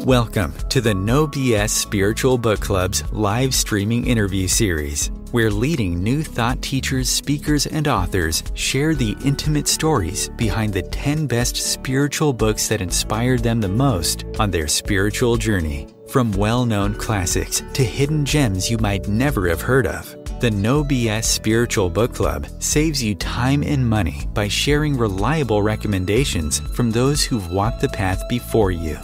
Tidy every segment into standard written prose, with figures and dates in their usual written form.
Welcome to the No BS Spiritual Book Club's live streaming interview series, where leading new thought teachers, speakers, and authors share the intimate stories behind the 10 best spiritual books that inspired them the most on their spiritual journey. From well-known classics to hidden gems you might never have heard of, the No BS Spiritual Book Club saves you time and money by sharing reliable recommendations from those who've walked the path before you.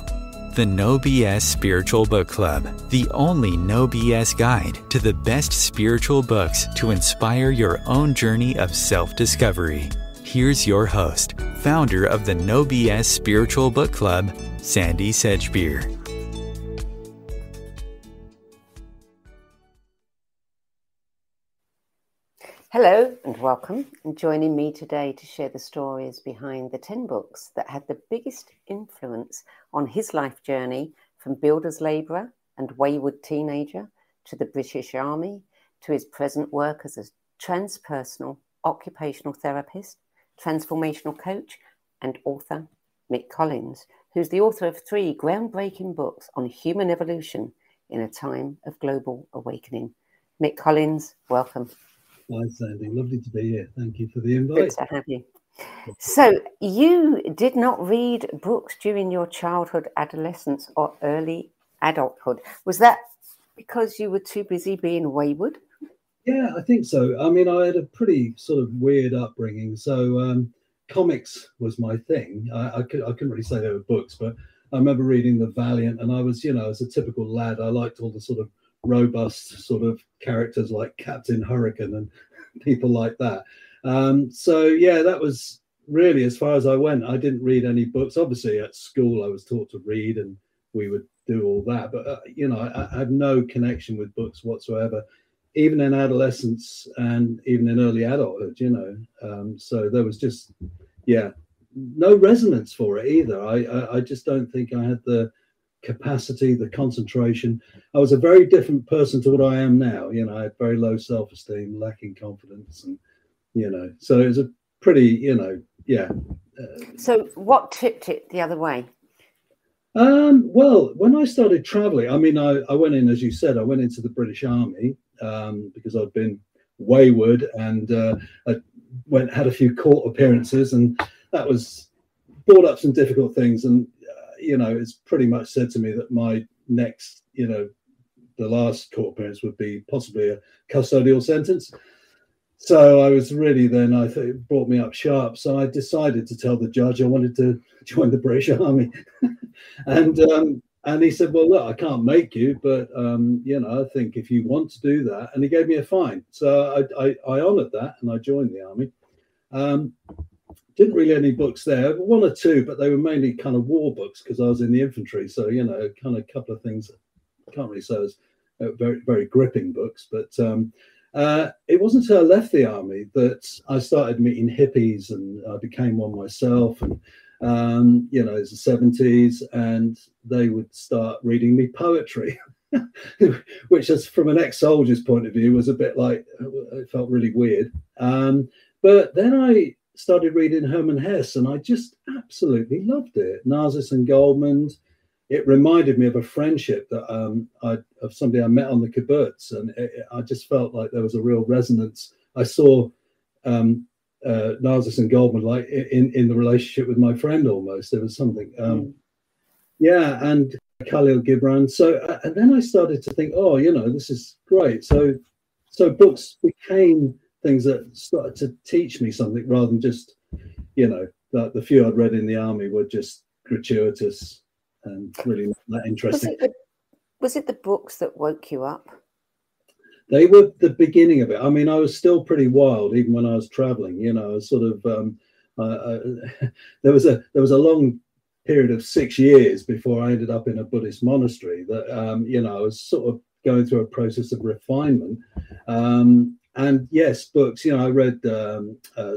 The No BS Spiritual Book Club, the only No BS guide to the best spiritual books to inspire your own journey of self-discovery. Here's your host, founder of the No BS Spiritual Book Club, Sandie Sedgbeer. Hello and welcome, and joining me today to share the stories behind the 10 books that had the biggest influence on his life journey, from builder's labourer and wayward teenager to the British Army to his present work as a transpersonal occupational therapist, transformational coach and author, Mick Collins, who's the author of 3 groundbreaking books on human evolution in a time of global awakening. Mick Collins, welcome. Hi, Sandie. Lovely to be here. Thank you for the invite. Good to have you. So, you did not read books during your childhood, adolescence, or early adulthood. Was that because you were too busy being wayward? Yeah, I think so. I mean, I had a pretty sort of weird upbringing. So, comics was my thing. I couldn't really say they were books, but I remember reading The Valiant, and I was, as a typical lad, I liked all the sort of robust sort of characters like Captain Hurricane and people like that. So yeah, that was really as far as I went. I didn't read any books. Obviously at school I was taught to read and we would do all that, but I had no connection with books whatsoever, even in adolescence and even in early adulthood, so there was just no resonance for it either. I just don't think I had the capacity, the concentration. I was a very different person to what I am now. I had very low self-esteem, lacking confidence, and so it was a pretty, So what tipped it the other way? Well, when I started traveling, I mean, I went in, as you said, I went into the British Army because I'd been wayward, and I had a few court appearances, and that was brought up some difficult things, and it's pretty much said to me that my next, the last court appearance would be possibly a custodial sentence. So I was really then, I thought it brought me up sharp. So I decided to tell the judge I wanted to join the British Army. and he said, well, look, I can't make you, but, I think if you want to do that, and he gave me a fine. So I honoured that and I joined the army. Didn't read any books there, one or two, but they were mainly kind of war books because I was in the infantry. So, kind of a couple of things I can't really say as very, very gripping books. But it wasn't until I left the army that I started meeting hippies, and I became one myself. And, it was the 70s, and they would start reading me poetry, which is, from an ex-soldier's point of view, was a bit like, it felt really weird. But then I started reading Hermann Hesse, and I just absolutely loved it. Narcissus and Goldmund. It reminded me of a friendship that of somebody I met on the kibbutz, and I just felt like there was a real resonance. I saw Narcissus and Goldmund like in the relationship with my friend almost. There was something, and Khalil Gibran. So and then I started to think, this is great. So books became things that started to teach me something rather than just, that the few I'd read in the army were just gratuitous and really not that interesting. Was it the books that woke you up? They were the beginning of it. I mean, I was still pretty wild even when I was traveling. I was sort of there was a long period of 6 years before I ended up in a Buddhist monastery that I was sort of going through a process of refinement. And yes, books, I read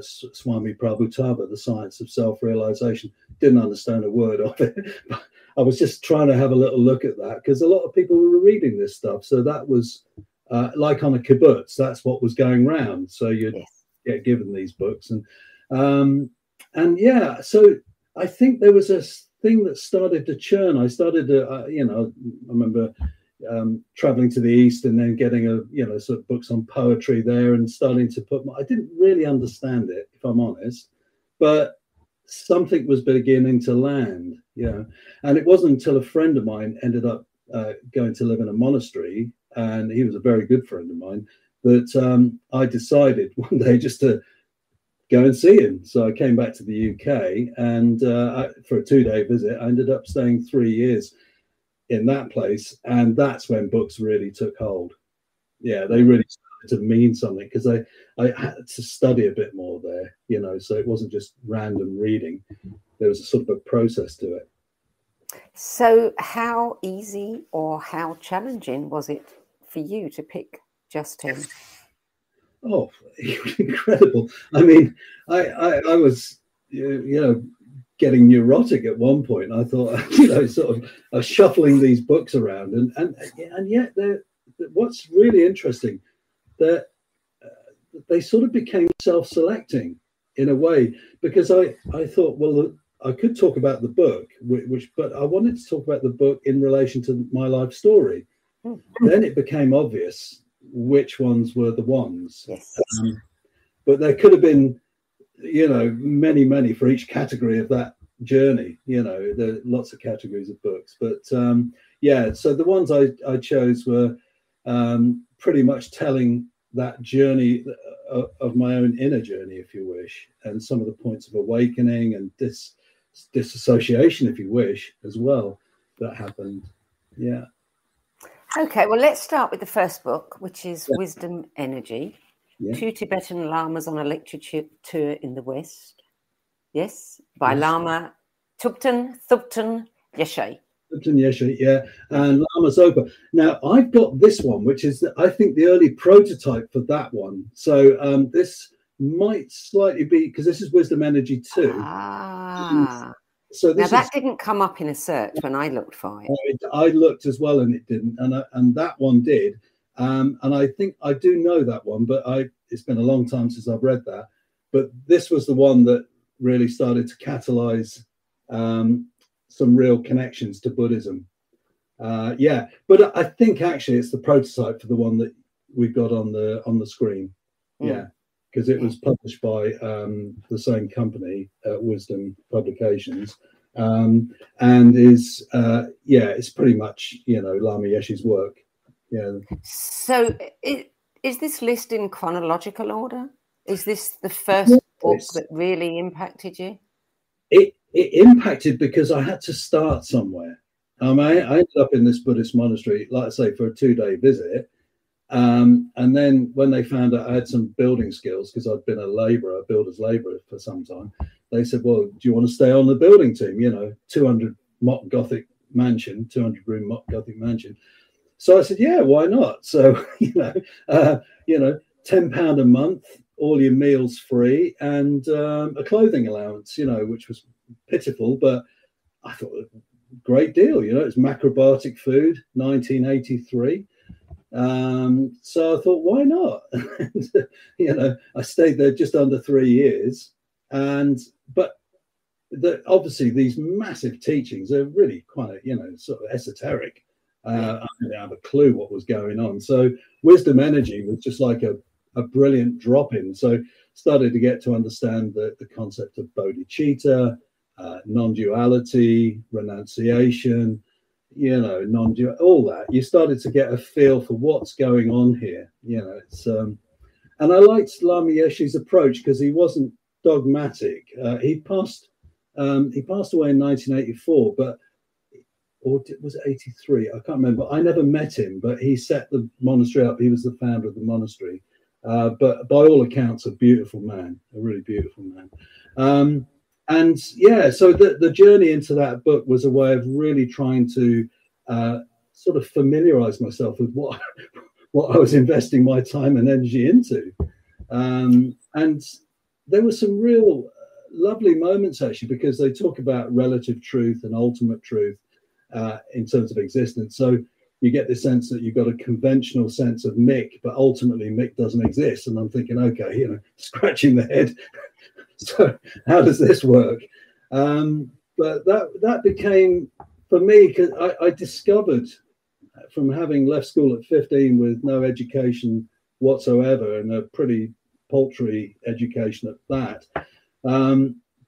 Swami Prabhupada, The Science of Self-Realization. Didn't understand a word of it. But I was just trying to have a little look at that because a lot of people were reading this stuff. So that was like on a kibbutz, that's what was going round. So you'd get given these books. So I think there was thing that started to churn. I started to, I remember traveling to the East and then getting sort of books on poetry there and starting to I didn't really understand it, if I'm honest, but something was beginning to land, and it wasn't until a friend of mine ended up going to live in a monastery, and he was a very good friend of mine, that I decided one day just to go and see him. So I came back to the UK, and for a 2-day visit, I ended up staying 3 years in that place, and that's when books really took hold. They really started to mean something, because I had to study a bit more there, so it wasn't just random reading. There was a sort of a process to it. So how easy or how challenging was it for you to pick just him? Oh, incredible. I mean, I was, getting neurotic at one point. I thought, sort of shuffling these books around, and yet what's really interesting, that they sort of became self-selecting in a way, because I thought, well, I could talk about the book, but I wanted to talk about the book in relation to my life story. Then it became obvious which ones were the ones. Yes. But there could have been, many for each category of that journey. There are lots of categories of books, but so the ones I chose were pretty much telling that journey of my own inner journey, if you wish, and some of the points of awakening and disassociation, if you wish, as well, that happened. Yeah. Okay, well, let's start with the first book, which is Wisdom Energy. Yeah. 2 Tibetan Lamas on a lecture tour in the West. Yes, by Lama Thubten Yeshe. Thubten Yeshe, yeah, and Lama Zopa. Now, I've got this one, which is, I think, the early prototype for that one. So this might slightly be, because this is Wisdom Energy 2. So this that didn't come up in a search when I looked for it. I looked as well, and it didn't, and that one did. And I think I do know that one, but it's been a long time since I've read that. But this was the one that really started to catalyze some real connections to Buddhism. But I think actually it's the prototype for the one that we've got on the screen. Yeah, because it was published by the same company, Wisdom Publications, and is it's pretty much Lama Yeshe's work. Yeah. So is this list in chronological order? Is this the first book that really impacted you? It impacted because I had to start somewhere. I ended up in this Buddhist monastery, like I say, for a 2-day visit. And then when they found out I had some building skills, because I'd been a builder's labourer for some time, they said, well, do you want to stay on the building team? 200 mock Gothic mansion, 200-room mock Gothic mansion. So I said, yeah, why not? So, £10 a month, all your meals free, and a clothing allowance, which was pitiful, but I thought a great deal. It's macrobiotic food, 1983. So I thought, why not? I stayed there just under 3 years, but obviously these massive teachings are really quite, sort of esoteric. I didn't have a clue what was going on. So Wisdom Energy was just like a brilliant drop-in. So started to get to understand the concept of bodhicitta, non-duality, renunciation, non-dual, all that. You started to get a feel for what's going on here. It's and I liked Lama Yeshe's approach because he wasn't dogmatic. He passed away in 1984, or was it 83? I can't remember. I never met him, but he set the monastery up. He was the founder of the monastery. But by all accounts, a beautiful man, a really beautiful man. So the journey into that book was a way of really trying to sort of familiarize myself with what I was investing my time and energy into. And there were some real lovely moments, actually, because they talk about relative truth and ultimate truth in terms of existence. So you get this sense that you've got a conventional sense of Mick, but ultimately Mick doesn't exist. And I'm thinking, okay, scratching the head. So how does this work? And but that became, for me, because I discovered from having left school at 15 with no education whatsoever and a pretty paltry education at that,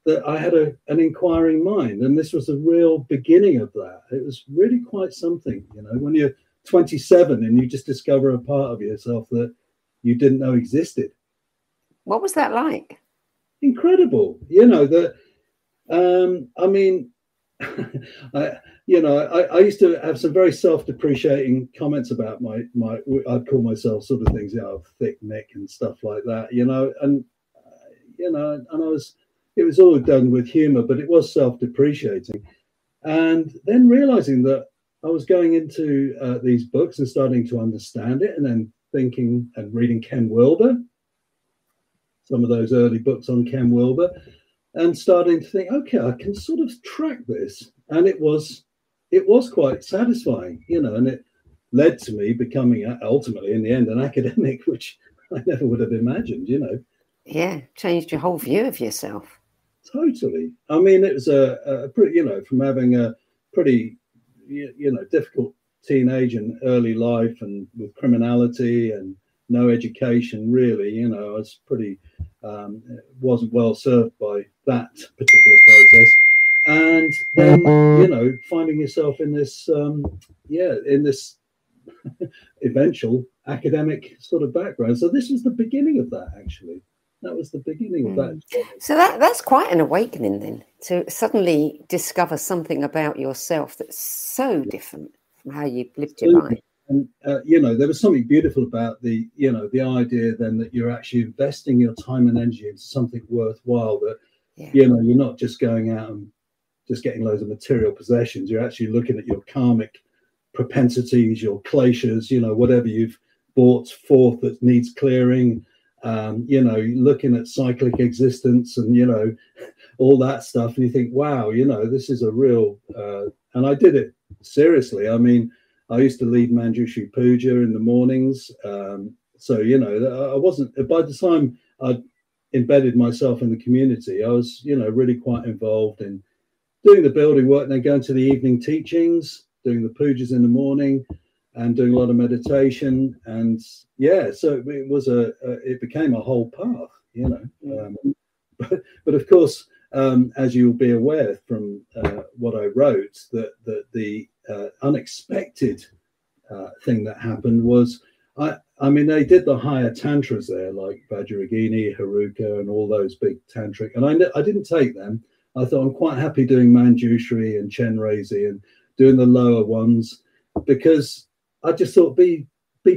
that I had an inquiring mind, and this was the real beginning of that. It was really quite something, when you're 27 and you just discover a part of yourself that you didn't know existed. What was that like? Incredible, that. I mean, I used to have some very self-depreciating comments about my I'd call myself sort of things, thick Mick and stuff like that, and it was all done with humor, but it was self-depreciating. And then realizing that I was going into these books and starting to understand it, and then thinking and reading Ken Wilber, some of those early books on Ken Wilber, and starting to think, okay, I can sort of track this. And it was quite satisfying, and it led to me becoming ultimately in the end an academic, which I never would have imagined, Yeah, changed your whole view of yourself. Totally. I mean, it was a pretty, from having a pretty, difficult teenage and early life, and with criminality and no education, really, I was pretty, wasn't well served by that particular process. And then, finding yourself in this, in this eventual academic sort of background. So this was the beginning of that, actually. That was the beginning of that. So that's quite an awakening then, to suddenly discover something about yourself that's so different from how you've lived your life. And, there was something beautiful about the idea then that you're actually investing your time and energy into something worthwhile, that, you're not just going out and just getting loads of material possessions. You're actually looking at your karmic propensities, your kleshas, whatever you've brought forth that needs clearing. Looking at cyclic existence and, all that stuff. And you think, wow, this is a real, and I did it seriously. I mean, I used to lead Manjushri Puja in the mornings. So, I wasn't, by the time I'd embedded myself in the community, I was, really quite involved in doing the building work and then going to the evening teachings, doing the pujas in the morning, and doing a lot of meditation. And so it was it became a whole path, but of course, as you'll be aware from what I wrote, that the unexpected thing that happened was, I mean, they did the higher tantras there, like Vajrayogini, Haruka, and all those big tantric, and I didn't take them. I thought I'm quite happy doing Manjushri and Chenrezig and doing the lower ones, because I just thought, be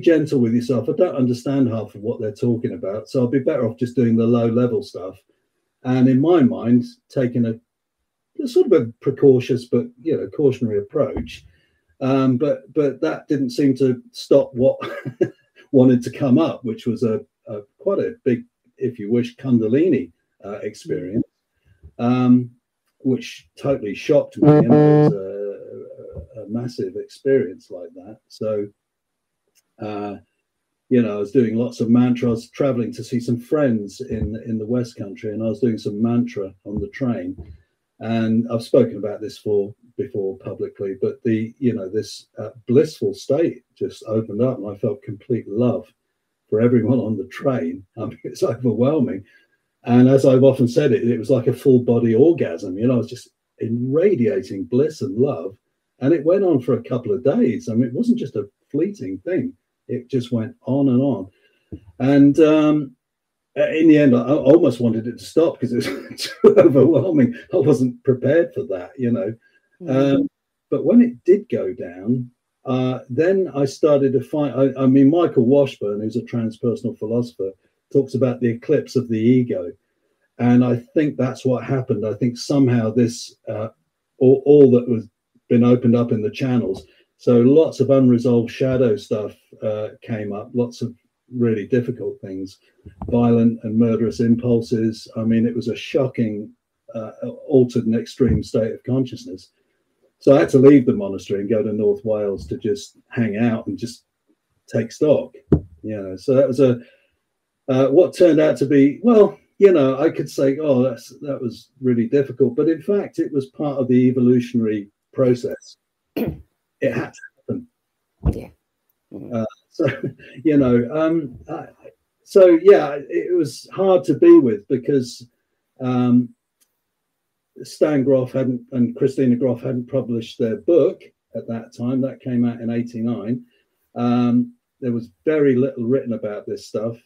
gentle with yourself. I don't understand half of what they're talking about, so I'll be better off just doing the low level stuff. And in my mind, taking a sort of a precautious but cautionary approach. But that didn't seem to stop what wanted to come up, which was a quite a big, if you wish, Kundalini experience, which totally shocked me. And it was a massive experience like that. So, I was doing lots of mantra. I was traveling to see some friends in the West Country, and I was doing some mantra on the train. And I've spoken about this before publicly, but this blissful state just opened up, and I felt complete love for everyone on the train. I mean, it's overwhelming. And as I've often said, it was like a full body orgasm. I was just irradiating bliss and love. And it went on for a couple of days. I mean, it wasn't just a fleeting thing. It just went on and on. And in the end, I almost wanted it to stop because it was too overwhelming. I wasn't prepared for that, But when it did go down, then I started to find, I mean, Michael Washburn, who's a transpersonal philosopher, talks about the eclipse of the ego. And I think that's what happened. I think somehow this, all that was been opened up in the channels. So lots of unresolved shadow stuff came up, lots of really difficult things, violent and murderous impulses. I mean, it was a shocking, altered and extreme state of consciousness. So I had to leave the monastery and go to North Wales to just hang out and just take stock. So that was what turned out to be, well, I could say, oh, that was really difficult, but in fact, it was part of the evolutionary process. It had to happen. Yeah. So, it was hard to be with because Stan Groff and Christina Groff hadn't published their book at that time. That came out in '89. There was very little written about this stuff.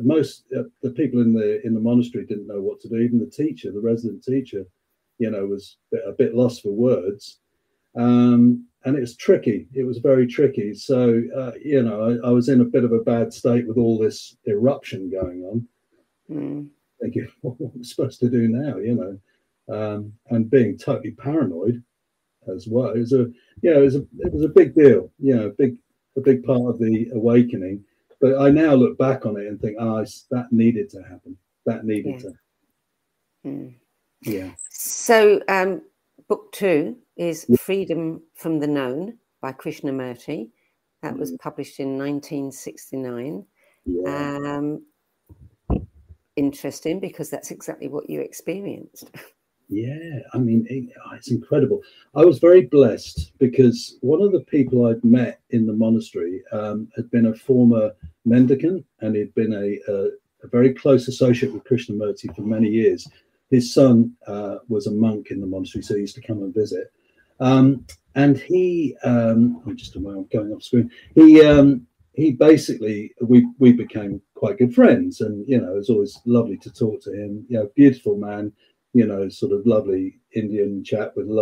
Most the people in the monastery didn't know what to do. Even the resident teacher, was a bit lost for words. And it was tricky. It was very tricky. So, I was in a bit of a bad state with all this eruption going on. Thinking, what am I supposed to do now? And being totally paranoid as well. It was a big deal. A big part of the awakening. But I now look back on it and think, that needed to happen. That needed to happen. Yeah. So, book 2 is Freedom from the Known by Krishnamurti. That was published in 1969. Yeah. Interesting, because that's exactly what you experienced. Yeah, I mean, it's incredible. I was very blessed because one of the people I'd met in the monastery had been a former mendicant, and he'd been a very close associate with Krishnamurti for many years. His son was a monk in the monastery, so he used to come and visit. And he, I'm going off screen. He basically, we became quite good friends, and it was always lovely to talk to him. Beautiful man. Sort of lovely Indian chap with a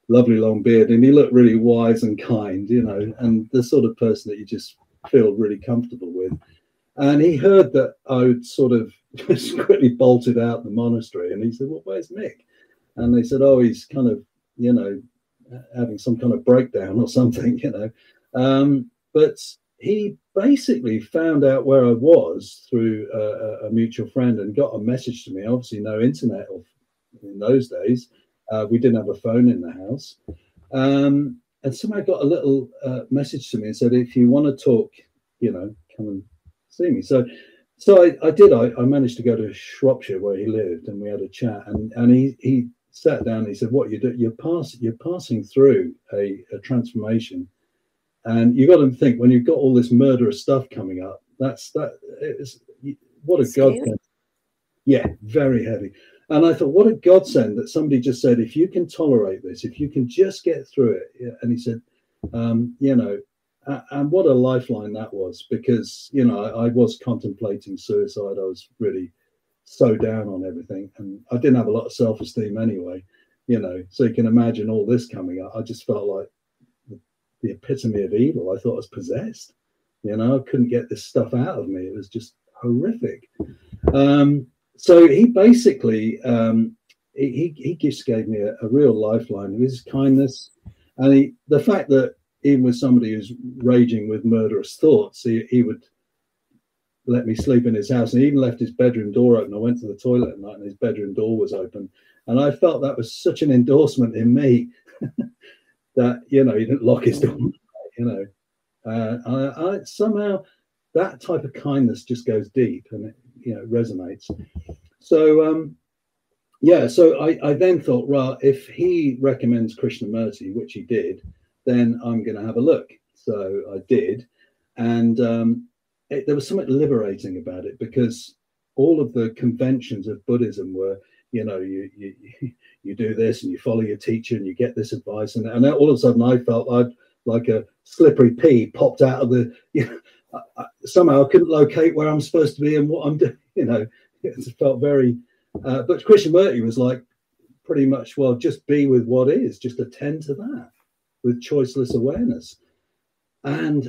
lovely long beard, and he looked really wise and kind, and the sort of person that you just feel really comfortable with. And he heard that I would sort of just quickly bolted out the monastery, and he said, "Well, where's Mick?" And they said, "Oh, he's kind of, having some kind of breakdown or something, But he basically found out where I was through a mutual friend and got a message to me. Obviously, no internet in those days. We didn't have a phone in the house. And somehow got a little message to me and said, if you want to talk, come and see me. So I did. I managed to go to Shropshire where he lived, and we had a chat. And he sat down and he said, what you do, you're passing through a transformation. And you got to think, when you've got all this murderous stuff coming up, what a godsend. Yeah, very heavy. And I thought, what a godsend that somebody just said, if you can tolerate this, if you can just get through it. Yeah. And he said, and what a lifeline that was, because, I was contemplating suicide. I was really so down on everything. And I didn't have a lot of self-esteem anyway, so you can imagine all this coming up. I just felt like the epitome of evil. I thought I was possessed. I couldn't get this stuff out of me. It was just horrific. So he basically, he just gave me a real lifeline with his kindness. And the fact that even with somebody who's raging with murderous thoughts, he would let me sleep in his house. And he even left his bedroom door open. I went to the toilet at night and his bedroom door was open. And I felt that was such an endorsement in me that, he didn't lock his door, I somehow that type of kindness just goes deep and it resonates. So, so I then thought, well, if he recommends Krishnamurti, which he did, then I'm going to have a look. So I did. And there was something liberating about it, because all of the conventions of Buddhism were, you do this and you follow your teacher and you get this advice. And all of a sudden I felt like a slippery pea popped out of the, somehow I couldn't locate where I'm supposed to be and what I'm doing, it felt very, but Krishnamurti was like pretty much, well, just be with what is, just attend to that with choiceless awareness. And,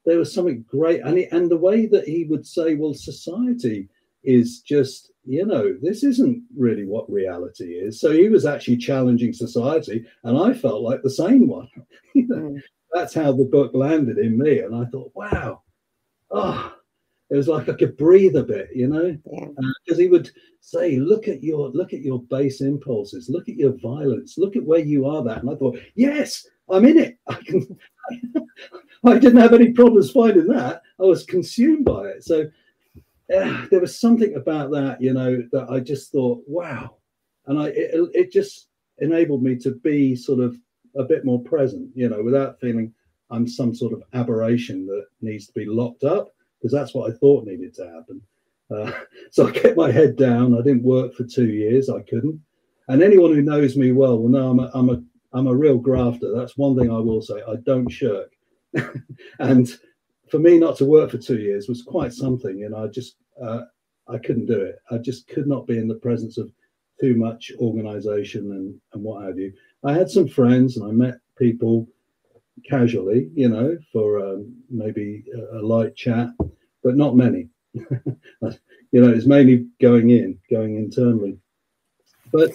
there was something great. And the way that he would say, well, society is just, this isn't really what reality is. So he was actually challenging society, and I felt like the same one. That's how the book landed in me. And I thought, wow, it was like I could breathe a bit, because he would say, look at your base impulses, look at your violence, look at where you are. That, and I thought, yes, I'm in it. I didn't have any problems finding that. I was consumed by it. So there was something about that, that I just thought, wow. And it just enabled me to be sort of a bit more present, without feeling I'm some sort of aberration that needs to be locked up, because that's what I thought needed to happen. So I kept my head down. I didn't work for 2 years. I couldn't. And anyone who knows me well will know I'm a real grafter. That's one thing I will say. I don't shirk. And for me not to work for 2 years was quite something. I just I couldn't do it. I just could not be in the presence of too much organization and what have you. I had some friends and I met people casually, for maybe a light chat, but not many. It's mainly going internally. But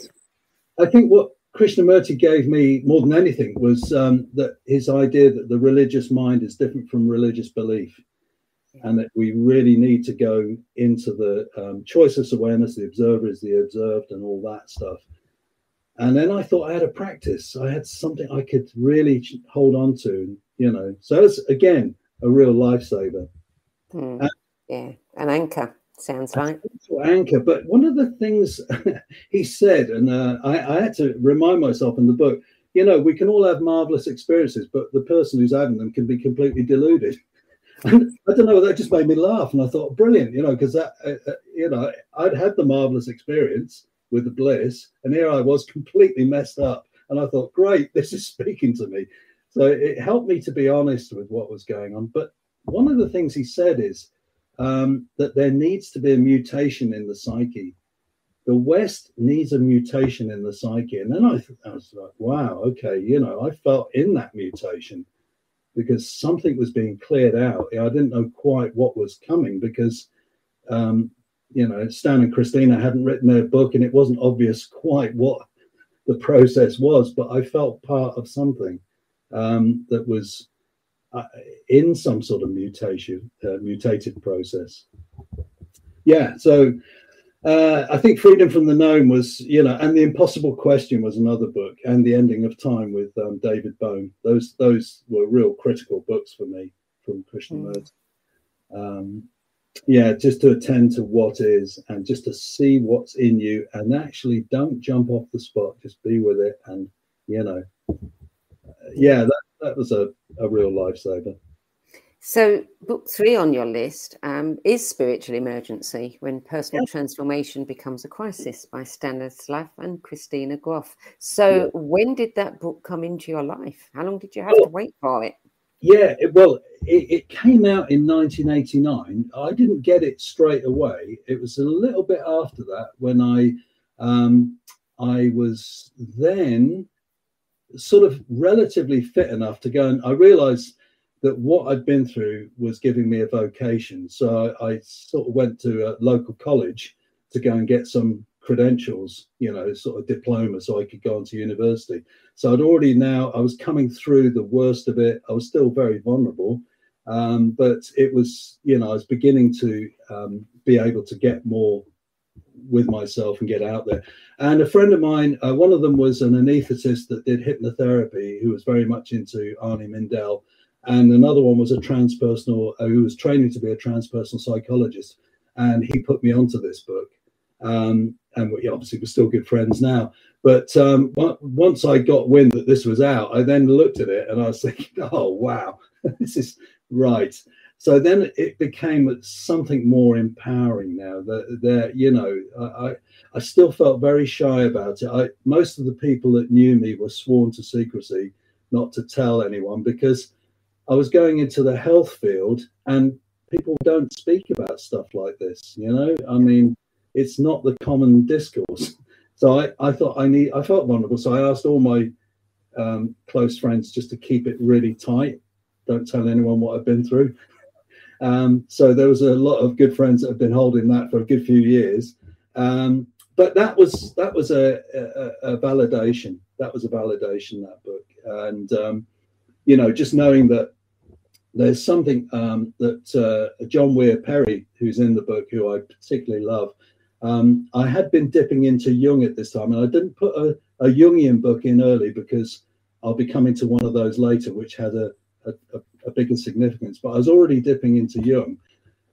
I think what Krishnamurti gave me more than anything was that his idea that the religious mind is different from religious belief, and that we really need to go into the choiceless awareness, the observer is the observed, and all that stuff. And then I thought I had a practice. I had something I could really hold on to, So it's, again, a real lifesaver. Yeah, an anchor, sounds like. Anchor. But one of the things he said, and I had to remind myself in the book, we can all have marvelous experiences, but the person who's having them can be completely deluded. And I don't know, that just made me laugh. And I thought, brilliant, because that, I'd had the marvelous experience with the bliss, and here I was completely messed up. And I thought, great, this is speaking to me. So it helped me to be honest with what was going on. But one of the things he said is that there needs to be a mutation in the psyche. The West needs a mutation in the psyche. And then I was like, wow, okay, I felt in that mutation, because something was being cleared out. I didn't know quite what was coming, because Stan and Christina hadn't written their book, and it wasn't obvious quite what the process was, but I felt part of something that was in some sort of mutated process. Yeah, so I think Freedom from the Gnome was, and The Impossible Question was another book, and The Ending of Time with David Bohm. Those were real critical books for me from Krishnamurti. Just to attend to what is, and just to see what's in you, and actually don't jump off the spot, just be with it. And that was a real lifesaver. So book 3 on your list is Spiritual Emergency, When Personal Transformation Becomes a Crisis, by Stanislav and Christina Grof. So when did that book come into your life? How long did you have to wait for it? Yeah, it came out in 1989. I didn't get it straight away. It was a little bit after that, when I was then sort of relatively fit enough to go, and I realized that what I'd been through was giving me a vocation. So I sort of went to a local college to go and get some credentials, sort of diploma, so I could go on to university. So I was coming through the worst of it. I was still very vulnerable, but it was, I was beginning to be able to get more with myself and get out there. And a friend of mine, one of them was an anaesthetist that did hypnotherapy, who was very much into Arnie Mindell. And another one was a transpersonal, who was training to be a transpersonal psychologist. And he put me onto this book. And we obviously we're still good friends now. But once I got wind that this was out, I then looked at it and I was thinking, oh, wow, this is right. So then it became something more empowering now. I still felt very shy about it. Most of the people that knew me were sworn to secrecy, not to tell anyone, because I was going into the health field and people don't speak about stuff like this, I mean, it's not the common discourse. So I thought I felt vulnerable. So I asked all my close friends just to keep it really tight. Don't tell anyone what I've been through. So there was a lot of good friends that have been holding that for a good few years. But that was a validation. That was a validation, that book. And, just knowing that there's something that John Weir Perry, who's in the book, who I particularly love, I had been dipping into Jung at this time, and I didn't put a Jungian book in early because I'll be coming to one of those later, which had a bigger significance. But I was already dipping into Jung,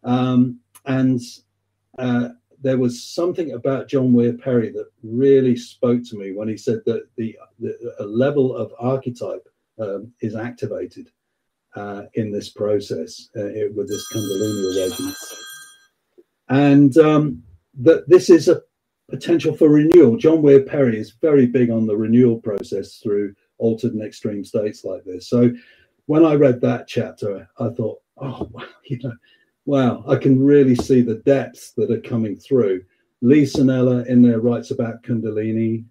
and there was something about John Weir Perry that really spoke to me when he said that a level of archetype is activated in this process with this Kundalini awakening, and that this is a potential for renewal. John Weir Perry is very big on the renewal process through altered and extreme states like this. So when I read that chapter, I thought, oh, wow, wow, I can really see the depths that are coming through. Lee Sanella in there writes about Kundalini,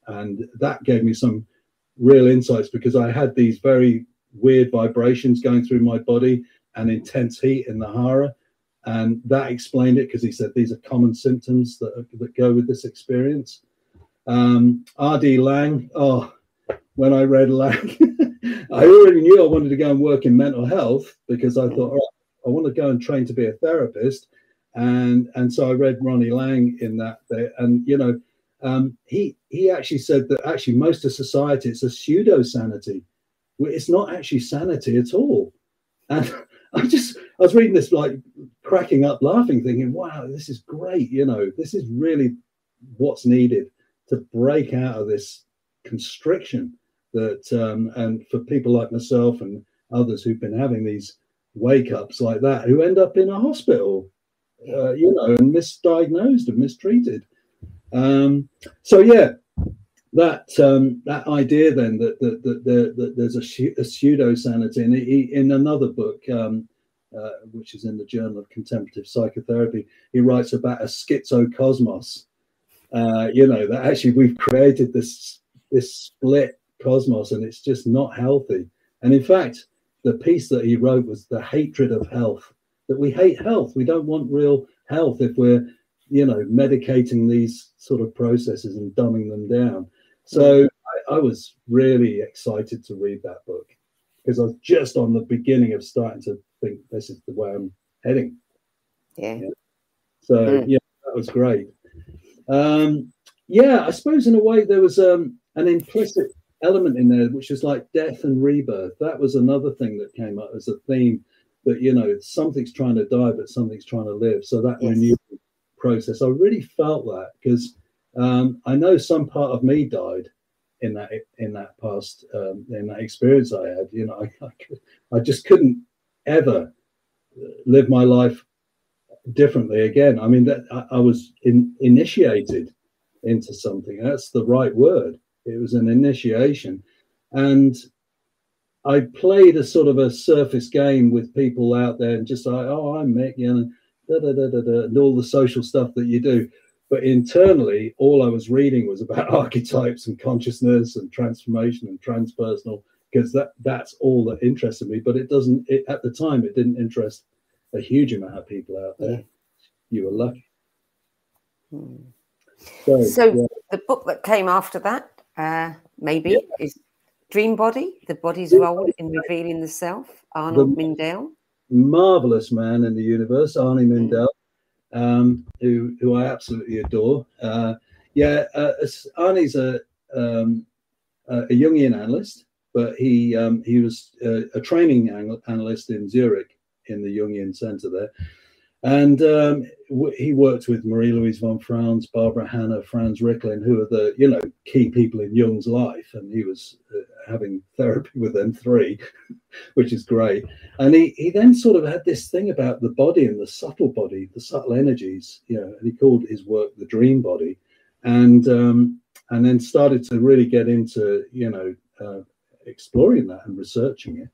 and that gave me some real insights, because I had these very weird vibrations going through my body and intense heat in the hara, and that explained it, because he said these are common symptoms that go with this experience. R.D. Lang, when I read Lang, I already knew I wanted to go and work in mental health, because I thought, I want to go and train to be a therapist. And so I read Ronnie Lang in that there. And, he actually said that actually most of society, it's a pseudo sanity. It's not actually sanity at all. And I was reading this, like cracking up, laughing, thinking, wow, this is great. This is really what's needed to break out of this constriction that, and for people like myself and others who've been having these wake ups like that, who end up in a hospital, and misdiagnosed and mistreated. So yeah, that idea then that there's a pseudo sanity, and in another book, which is in the Journal of Contemplative Psychotherapy, he writes about a schizocosmos. That actually we've created this split cosmos, and it's just not healthy. And in fact, the piece that he wrote was the hatred of health, that we hate health. We don't want real health if we're, medicating these sort of processes and dumbing them down. So I was really excited to read that book, because I was just on the beginning of starting to think this is the way I'm heading. Yeah. So, that was great. I suppose in a way there was an implicit element in there, which is like death and rebirth. That was another thing that came up as a theme, that something's trying to die but something's trying to live. So that renewal process, I really felt that, because I know some part of me died in that past in that experience I had. I just couldn't ever live my life differently again. I mean, that I was initiated into something. That's the right word. It was an initiation, and I played a sort of a surface game with people out there, and just like, oh, I'm Mick, and all the social stuff that you do. But internally, all I was reading was about archetypes and consciousness and transformation and transpersonal, because that's all that interested me. But at the time, it didn't interest a huge amount of people out there. Yeah. You were lucky. So the book that came after that, is Dream Body, The Body's Role in Revealing the Self, Arnold Mindell. Marvelous man in the universe, Arnie Mindell, who I absolutely adore. Arnie's a Jungian analyst, but he was a training analyst in Zurich in the Jungian Center there. And he worked with Marie-Louise von Franz, Barbara Hanna, Franz Ricklin, who are the key people in Jung's life, and he was having therapy with them three, which is great. And he then sort of had this thing about the body and the subtle energies, and he called his work the Dream Body, and then started to really get into exploring that and researching it.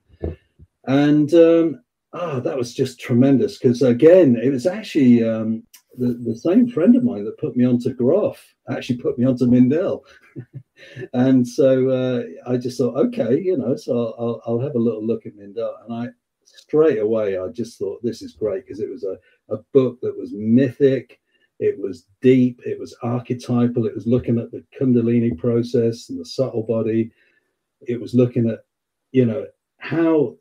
And that was just tremendous, because again, it was actually the same friend of mine that put me onto Groff, actually put me onto Mindell. And so I just thought, okay, so I'll have a little look at Mindell. And straight away, I just thought, this is great, because it was a book that was mythic, it was deep, it was archetypal, it was looking at the Kundalini process and the subtle body. It was looking at, how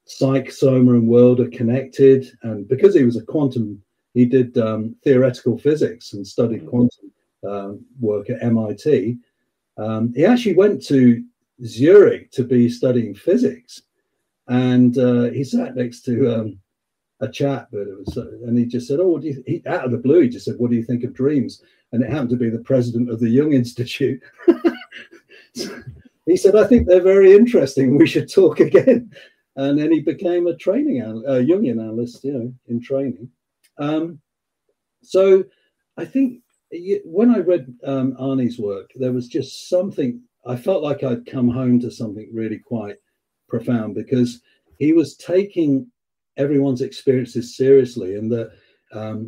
psyche, soma, and world are connected. And because he was a quantum, he did theoretical physics and studied quantum work at MIT. He actually went to Zurich to be studying physics, and he sat next to a chat, but it was, and he just said, "Oh, what do you?" Out of the blue, he just said, "What do you think of dreams?" And it happened to be the president of the Jung Institute. He said, "I think they're very interesting. We should talk again." And then he became a Jungian analyst, in training. So I think when I read Arnie's work, there was just something, I felt like I'd come home to something really quite profound, because he was taking everyone's experiences seriously, and that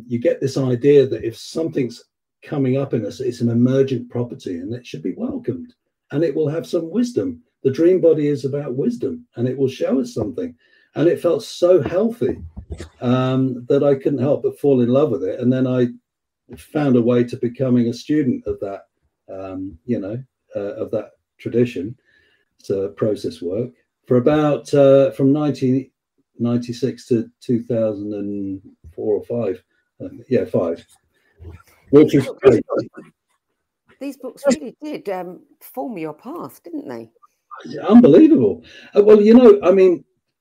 you get this idea that if something's coming up in us, it's an emergent property and it should be welcomed, and it will have some wisdom. The dream body is about wisdom, and it will show us something. And it felt so healthy that I couldn't help but fall in love with it. And then I found a way to becoming a student of that, of that tradition. So process work for about from 1996 to 2004 or 5. 5. Which is great. These books really did form your path, didn't they? Unbelievable. Well,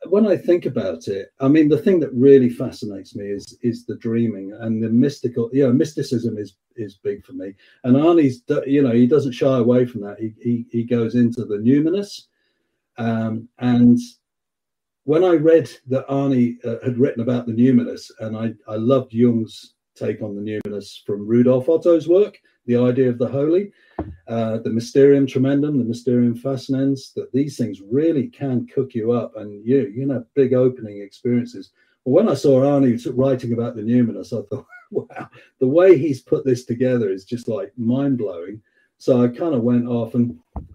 when I think about it, the thing that really fascinates me is the dreaming and the mystical. Mysticism is big for me. And Arnie's, he doesn't shy away from that. He goes into the numinous. And when I read that Arnie had written about the numinous, and I loved Jung's take on the numinous from Rudolf Otto's work, the idea of the holy, the mysterium tremendum, the mysterium fascinans, that these things really can cook you up, and big opening experiences. Well, when I saw Arnie writing about the numinous, I thought, wow, the way he's put this together is just like mind-blowing. So I kind of went off,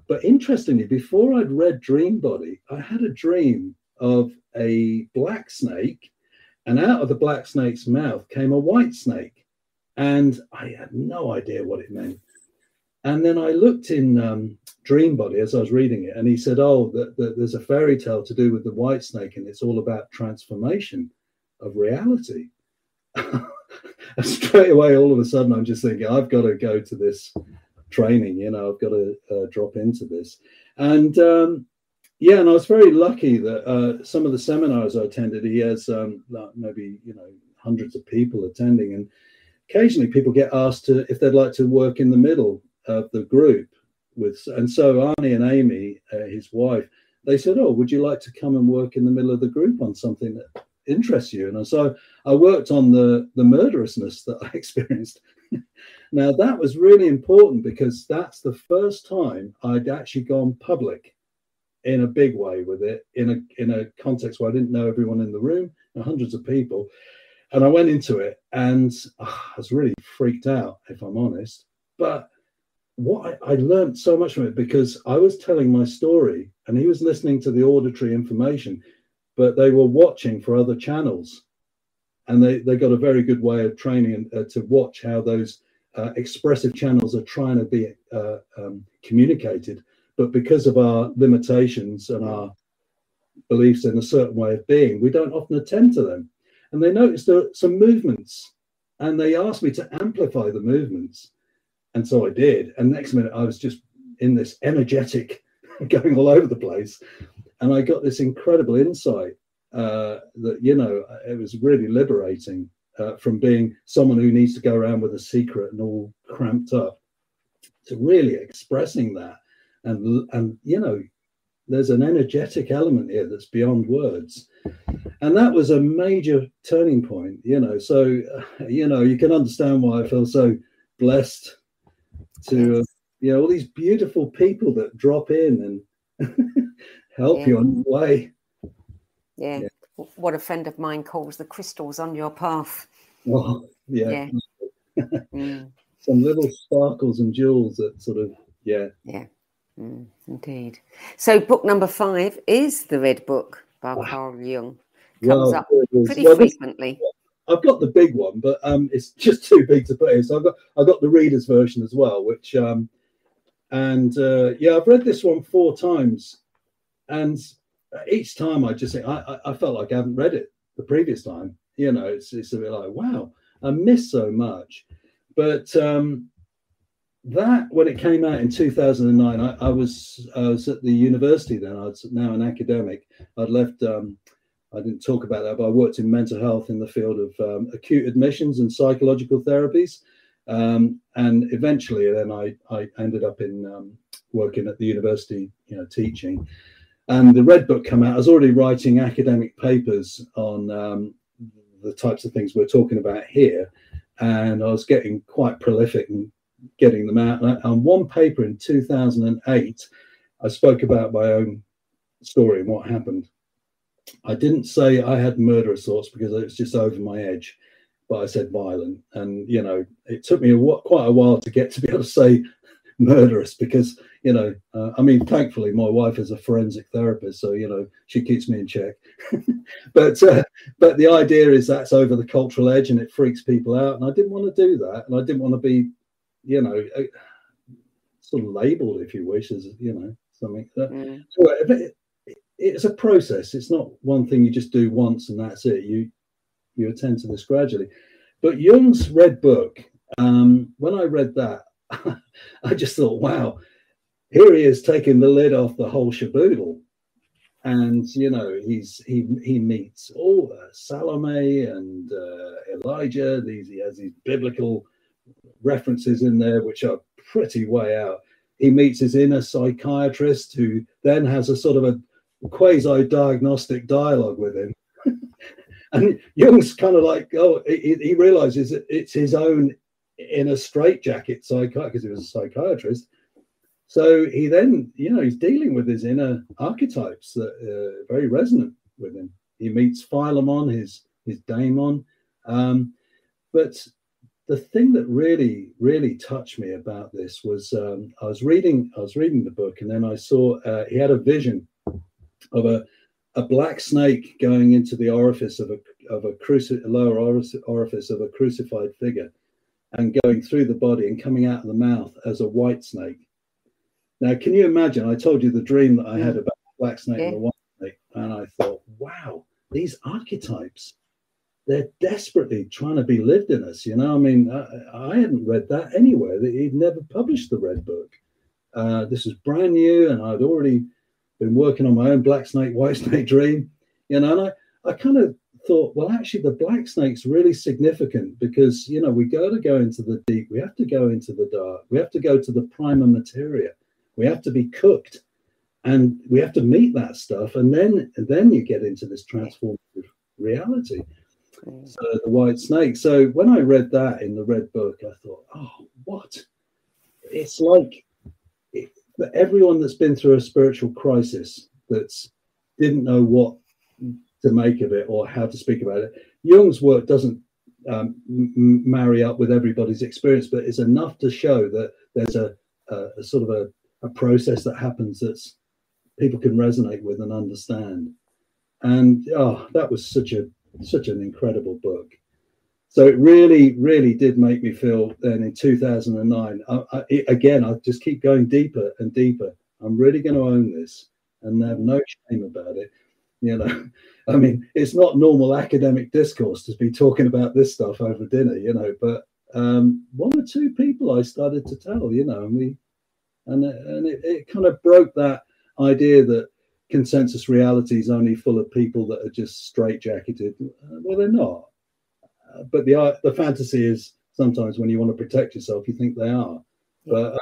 but interestingly, before I'd read Dream Body, I had a dream of a black snake, and out of the black snake's mouth came a white snake. And I had no idea what it meant. And then I looked in Dream Body as I was reading it, and he said, there's a fairy tale to do with the white snake, and it's all about transformation of reality. And straight away, all of a sudden, I'm just thinking, I've got to go to this training, I've got to drop into this. And and I was very lucky that some of the seminars I attended, he has maybe, hundreds of people attending, and occasionally people get asked if they'd like to work in the middle of the group and so Arnie and Amy, his wife, they said, "Oh, would you like to come and work in the middle of the group on something that interests you?" And so I worked on the murderousness that I experienced. Now that was really important, because that's the first time I'd actually gone public in a big way with it, in a context where I didn't know everyone in the room, hundreds of people. And I went into it, and I was really freaked out, if I'm honest. But what I learned so much from it, because I was telling my story and he was listening to the auditory information, but they were watching for other channels. And they got a very good way of training to watch how those expressive channels are trying to be communicated. But because of our limitations and our beliefs in a certain way of being, we don't often attend to them. And they noticed some movements, and they asked me to amplify the movements. And so I did. And next minute, I was just in this energetic going all over the place. And I got this incredible insight that, it was really liberating from being someone who needs to go around with a secret and all cramped up, to really expressing that. And there's an energetic element here that's beyond words. And that was a major turning point, so, you can understand why I feel so blessed to, all these beautiful people that drop in and help you on your way. Yeah. What a friend of mine calls the crystals on your path. Well, yeah. Some little sparkles and jewels that sort of, Yeah. Indeed. So book number 5 is The Red Book by Carl Jung. Comes up pretty frequently. I've got the big one, but it's just too big to put in. So I've got the reader's version as well, which I've read this one 4 times, and each time I just think I felt like I haven't read it the previous time. It's a bit like, wow, I missed so much. But that, when it came out in 2009, I was at the university then. I was now an academic. I'd left I didn't talk about that, but I worked in mental health in the field of acute admissions and psychological therapies. And eventually then I ended up in working at the university, teaching. And the Red Book came out. I was already writing academic papers on the types of things we're talking about here. And I was getting quite prolific and getting them out. And on one paper in 2008, I spoke about my own story and what happened. I didn't say I had murderous thoughts because it was just over my edge, but I said violent. And, it took me quite a while to get to be able to say murderous because, thankfully my wife is a forensic therapist, so, she keeps me in check. but the idea is that's over the cultural edge and it freaks people out. And I didn't want to do that. And I didn't want to be, sort of labeled, if you wish, as, something. So it's a process. It's not one thing you just do once and that's it. You attend to this gradually. But Jung's Red Book, when I read that, I just thought, wow, here he is taking the lid off the whole shaboodle. And, he meets all Salome and Elijah. He has these biblical references in there, which are pretty way out. He meets his inner psychiatrist, who then has a sort of a quasi-diagnostic dialogue with him. And Jung's kind of like, he realizes that it's his own inner straitjacket psychiatrist, because he was a psychiatrist. So he then, he's dealing with his inner archetypes that are very resonant with him. He meets Philemon, his daemon. But the thing that really, really touched me about this was I was reading the book, and then I saw he had a vision of a black snake going into the orifice of a lower orifice of a crucified figure, and going through the body and coming out of the mouth as a white snake. Now, can you imagine? I told you the dream that I had about the black snake and the white snake, and I thought, wow, these archetypes, they're desperately trying to be lived in us. I hadn't read that anywhere. He'd never published the Red Book. This was brand new, and I'd already been working on my own black snake, white snake dream, and I kind of thought, well, actually, the black snake's really significant because, we go into the deep, we have to go into the dark, we have to go to the prima materia, we have to be cooked, and we have to meet that stuff, and then you get into this transformative reality. So the white snake. So when I read that in the Red Book, I thought, oh, what? It's like for everyone that's been through a spiritual crisis that's didn't know what to make of it or how to speak about it. Jung's work doesn't marry up with everybody's experience, but it's enough to show that there's a sort of a process that happens that's people can resonate with and understand. And that was such an incredible book. So it really, really did make me feel then in 2009, I just keep going deeper and deeper. I'm really going to own this and have no shame about it. It's not normal academic discourse to be talking about this stuff over dinner, but one or two people I started to tell, and it kind of broke that idea that consensus reality is only full of people that are just straitjacketed. Well, they're not. But the fantasy is sometimes when you want to protect yourself, you think they are. But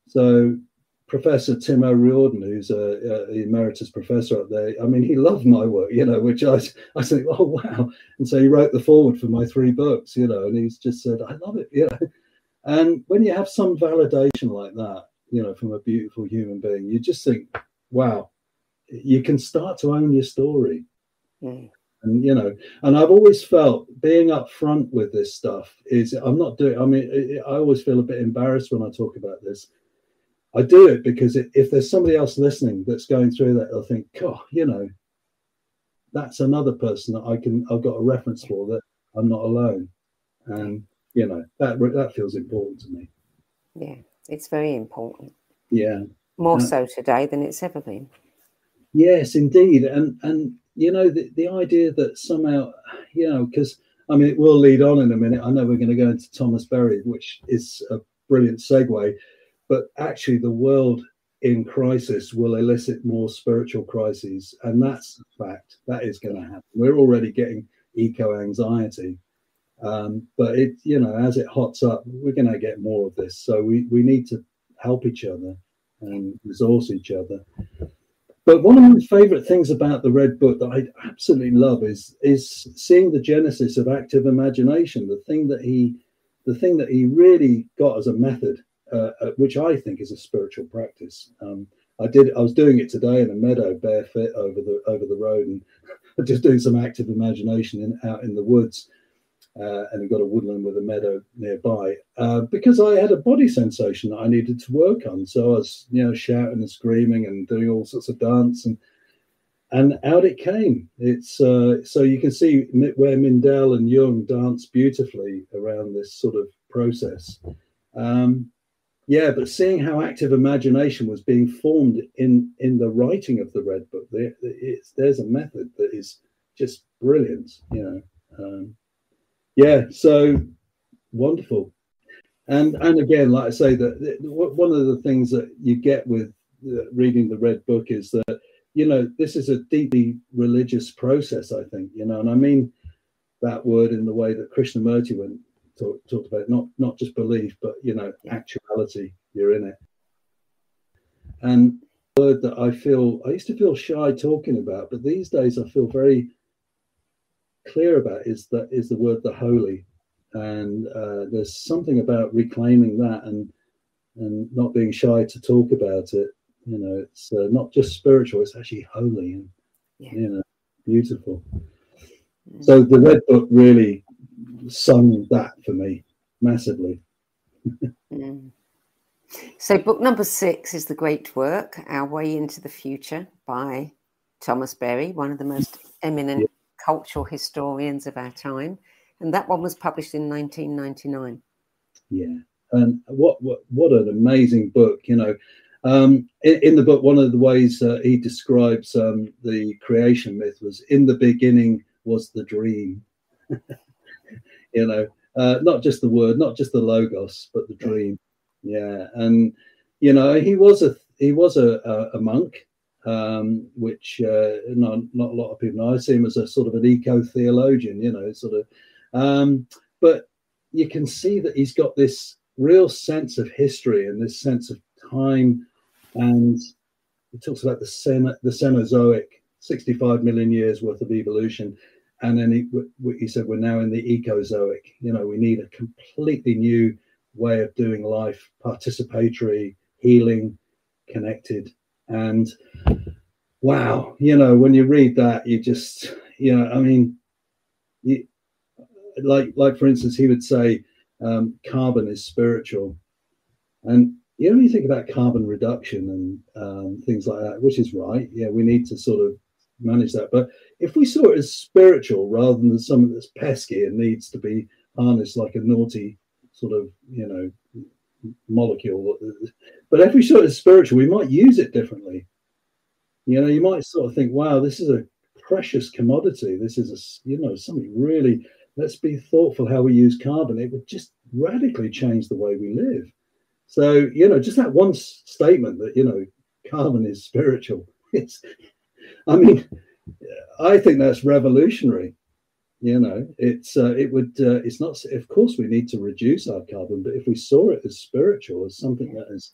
so Professor Tim O'Riordan, who's the emeritus professor up there, he loved my work, which I think, oh, wow. And so he wrote the foreword for my 3 books, and he's just said, I love it, And when you have some validation like that, from a beautiful human being, you just think, wow, you can start to own your story. And, and I've always felt being upfront with this stuff is I'm not doing, I always feel a bit embarrassed when I talk about this. I do it because if there's somebody else listening that's going through that, they'll think, oh, that's another person that I've got a reference for, that I'm not alone. And, that feels important to me. Yeah, it's very important. Yeah. More so today than it's ever been. Yes, indeed. And the idea that somehow, because, it will lead on in a minute. I know we're going to go into Thomas Berry, which is a brilliant segue. But actually, the world in crisis will elicit more spiritual crises, and that's a fact. That is going to happen. We're already getting eco-anxiety, but it, you know, as it hots up, we're going to get more of this. So we need to help each other and resource each other. But one of my favorite things about the Red Book that I absolutely love is seeing the genesis of active imagination, the thing that he really got as a method, which I think is a spiritual practice. I was doing it today in a meadow barefoot over the road, and just doing some active imagination out in the woods. And we've got a woodland with a meadow nearby, because I had a body sensation that I needed to work on. So I was, you know, shouting and screaming and doing all sorts of dance, and out it came. It's so you can see where Mindell and Jung dance beautifully around this sort of process. Yeah, but seeing how active imagination was being formed in the writing of the Red Book, there's a method that is just brilliant, you know. Yeah, so wonderful. And again, like I say, that one of the things that you get with reading the Red Book is that, you know, this is a deeply religious process, I think, you know, and I mean that word in the way that Krishnamurti talked about, not just belief, but, you know, actuality, you're in it. And the word that I used to feel shy talking about, but these days I feel very clear about is the word the holy. And there's something about reclaiming that and not being shy to talk about it. You know, it's not just spiritual, it's actually holy and, you know, beautiful. So the Red Book really sung that for me massively. So book number 6 is The Great Work, Our Way into the Future by Thomas Berry, one of the most eminent cultural historians of our time. And that one was published in 1999. Yeah. And what an amazing book, you know. In the book, one of the ways he describes the creation myth was, in the beginning was the dream. You know, not just the word, not just the logos, but the dream. Yeah. And, you know, he was a monk, which not a lot of people know. I see him as a sort of an eco-theologian, you know, sort of. But you can see that he's got this real sense of history and this sense of time. And he talks about the Cenozoic, 65 million years worth of evolution. And then he said, we're now in the Ecozoic. You know, we need a completely new way of doing life, participatory, healing, connected. And wow, you know, when you read that, you just, you know, I mean, like for instance, he would say carbon is spiritual. And you know, you think about carbon reduction and things like that, which is right. Yeah, we need to sort of manage that. But if we saw it as spiritual rather than something that's pesky and needs to be harnessed like a naughty sort of, you know, molecule, but if we saw it as spiritual, we might use it differently. You know, you might sort of think, wow, this is a precious commodity. This is you know, something really, let's be thoughtful how we use carbon. It would just radically change the way we live. So, you know, just that one statement that, you know, carbon is spiritual. I think that's revolutionary. You know, it's not, of course we need to reduce our carbon, but if we saw it as spiritual, as something that is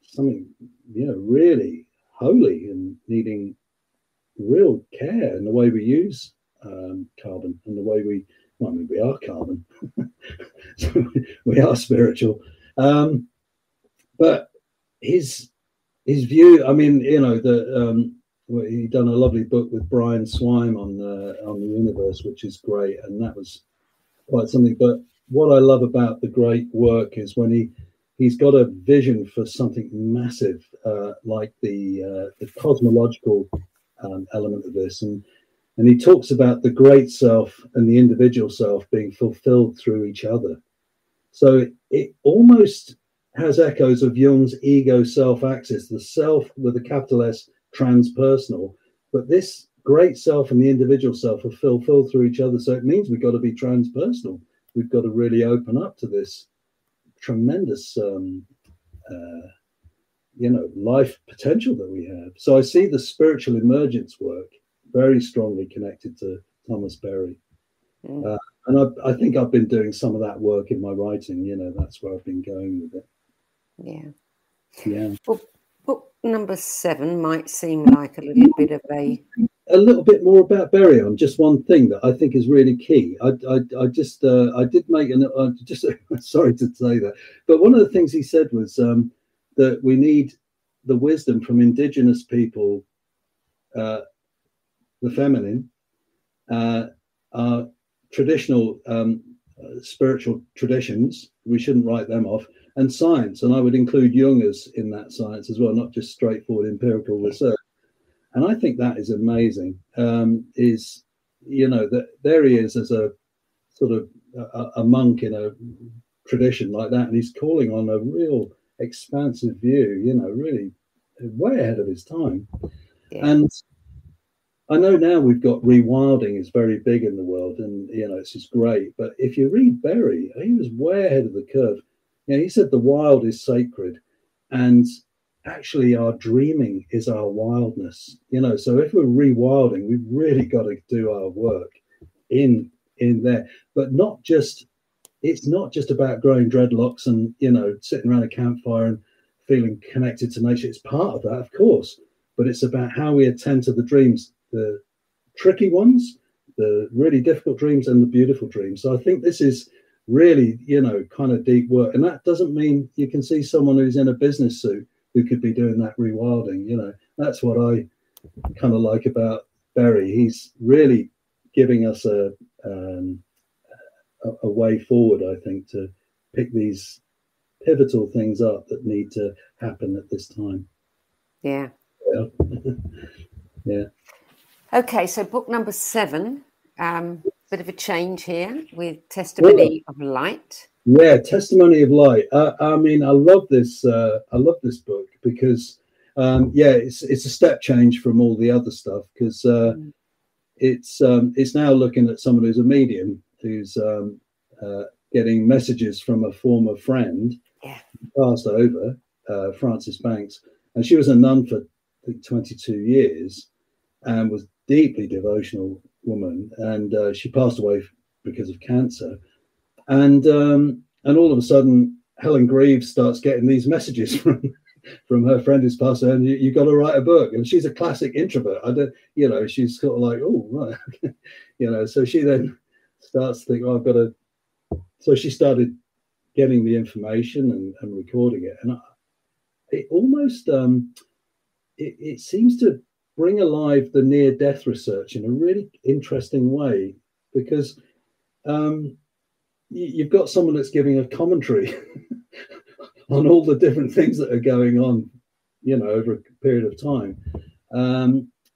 something, you know, really holy and needing real care in the way we use carbon and the way we are carbon. So we are spiritual. But his view, I mean, you know, he done a lovely book with Brian Swime on the universe, which is great, and that was quite something. But what I love about the great work is when he's got a vision for something massive, like the cosmological element of this, and he talks about the great self and the individual self being fulfilled through each other. So it almost has echoes of Jung's ego self axis, the self with a capital S, transpersonal, but this great self and the individual self are fulfilled through each other. So it means we've got to be transpersonal. We've got to really open up to this tremendous life potential that we have. So I see the spiritual emergence work very strongly connected to Thomas Berry. And I think I've been doing some of that work in my writing. That's where I've been going with it. Yeah. Well, book number 7 might seem like a little bit of a little bit more about Berry on just one thing that I think is really key. I did make sorry to say that, but one of the things he said was that we need the wisdom from indigenous people, the feminine, our traditional spiritual traditions. We shouldn't write them off, and science, and I would include Jungers in that science as well, not just straightforward empirical research. And I think that is amazing. That there he is as a sort of a monk in a tradition like that, and he's calling on a real expansive view, really way ahead of his time. And I know now we've got rewilding is very big in the world, and it's just great. But if you read Berry, he was way ahead of the curve. He said the wild is sacred, and actually our dreaming is our wildness. So if we're rewilding, we've really got to do our work in there. But it's not just about growing dreadlocks and sitting around a campfire and feeling connected to nature. It's part of that, of course, but it's about how we attend to the dreams, the tricky ones, the really difficult dreams, and the beautiful dreams. So I think this is really, kind of deep work. And that doesn't mean you can see someone who's in a business suit who could be doing that rewilding. That's what I kind of like about Berry. He's really giving us a way forward, I think, to pick these pivotal things up that need to happen at this time. Yeah. Yeah. Okay, so book number 7, bit of a change here with Testimony of Light. Yeah, Testimony of Light. I mean, I love this. I love this book because, it's a step change from all the other stuff, because it's now looking at someone who's a medium who's getting messages from a former friend, passed over, Frances Banks, and she was a nun for I think 22 years and was deeply devotional woman, and she passed away because of cancer. And all of a sudden, Helen Greaves starts getting these messages from her friend who's passed away, and you got to write a book. And she's a classic introvert. She's sort of like, oh, right. So she then starts to think, oh, I've got to. So she started getting the information and recording it. And it almost, it seems to bring alive the near-death research in a really interesting way, because you've got someone that's giving a commentary on all the different things that are going on, over a period of time.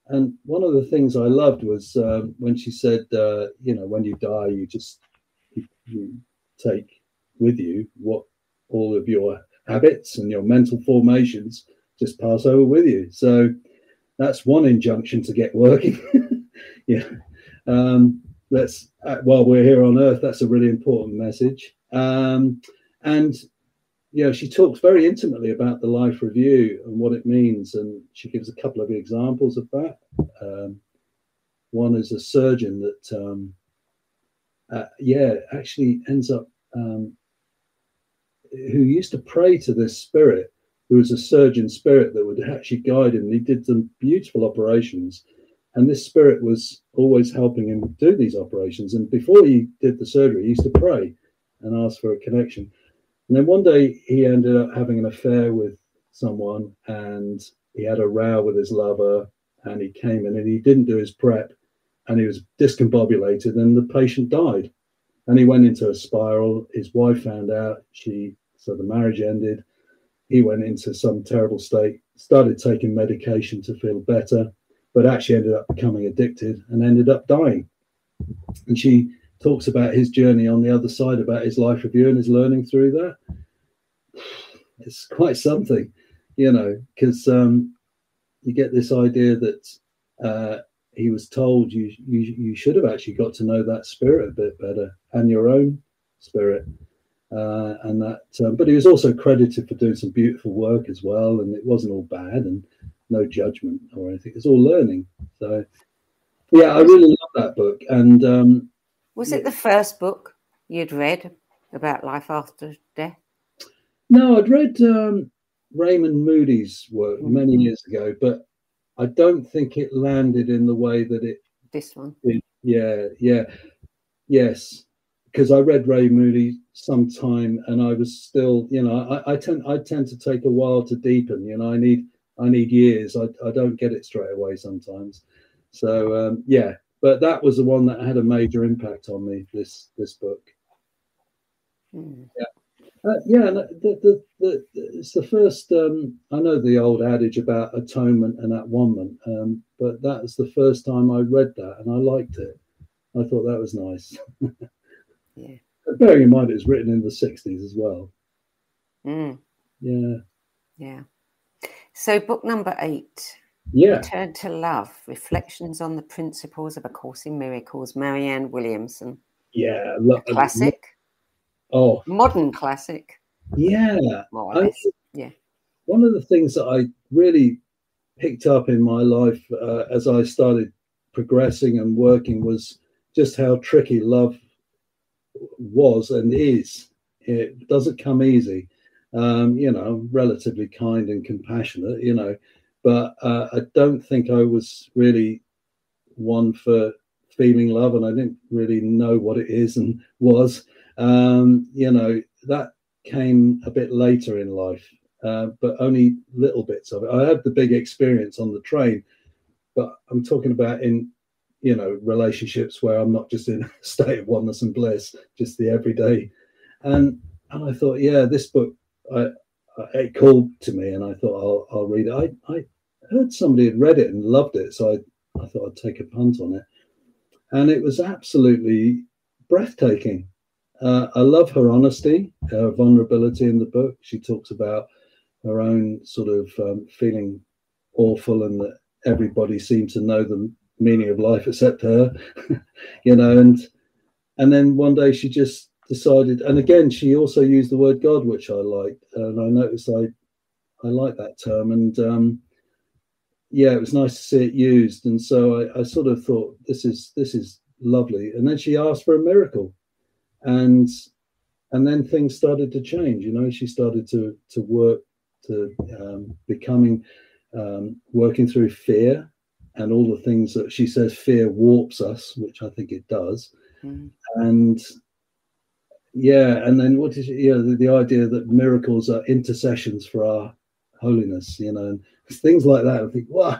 And one of the things I loved was when she said, when you die, you take with you what all of your habits and your mental formations just pass over with you. So that's one injunction to get working. That's while we're here on Earth, that's a really important message. And she talks very intimately about the life review and what it means, and she gives a couple of examples of that. One is a surgeon that actually ends up who used to pray to this spirit, who was a surgeon spirit that would actually guide him. He did some beautiful operations, and this spirit was always helping him do these operations. And before he did the surgery, he used to pray and ask for a connection. And then one day he ended up having an affair with someone, and he had a row with his lover, and he came in and he didn't do his prep, and he was discombobulated, and the patient died. And he went into a spiral. His wife found out, so the marriage ended. He went into some terrible state, started taking medication to feel better, but actually ended up becoming addicted and ended up dying. And she talks about his journey on the other side, about his life review and his learning through that. It's quite something, because you get this idea that he was told you should have actually got to know that spirit a bit better and your own spirit. and that. But he was also credited for doing some beautiful work as well, and it wasn't all bad and no judgment or anything. It's all learning. So yeah, I really love that book. And was it the first book you'd read about life after death? No, I'd read Raymond Moody's work many years ago, but I don't think it landed in the way that it. This one. Yes, because I read Ray Moody sometime, and I was still, I tend to take a while to deepen. I need years. I don't get it straight away sometimes. So but that was the one that had a major impact on me. This book. It's the first. I know the old adage about atonement and at-one-ment, but that's the first time I read that, and I liked it. I thought that was nice. Yeah. Bearing in mind it was written in the 60s as well. Yeah. So book number 8. Yeah. Return to Love: Reflections on the Principles of A Course in Miracles. Marianne Williamson. Yeah. Classic. Modern classic. Yeah. More or less. One of the things that I really picked up in my life as I started progressing and working was just how tricky love was and is. It doesn't come easy. Relatively kind and compassionate, but I don't think I was really one for feeling love, and I didn't really know what it is and was. That came a bit later in life, but only little bits of it. I had the big experience on the train, but I'm talking about in relationships where I'm not just in a state of oneness and bliss, just the everyday. And I thought, this book, it called to me, and I thought I'll read it. I heard somebody had read it and loved it, so I thought I'd take a punt on it, and it was absolutely breathtaking. I love her honesty, her vulnerability in the book. She talks about her own sort of feeling awful, and that everybody seemed to know the meaning of life except her, and then one day she just decided, and again she also used the word God, which I liked, and I noticed I like that term, and it was nice to see it used, and so I sort of thought this is lovely. And then she asked for a miracle, and then things started to change. She started to work to becoming working through fear and all the things that she says fear warps us, which I think it does. And then what is the idea that miracles are intercessions for our holiness, and things like that. I think, wow,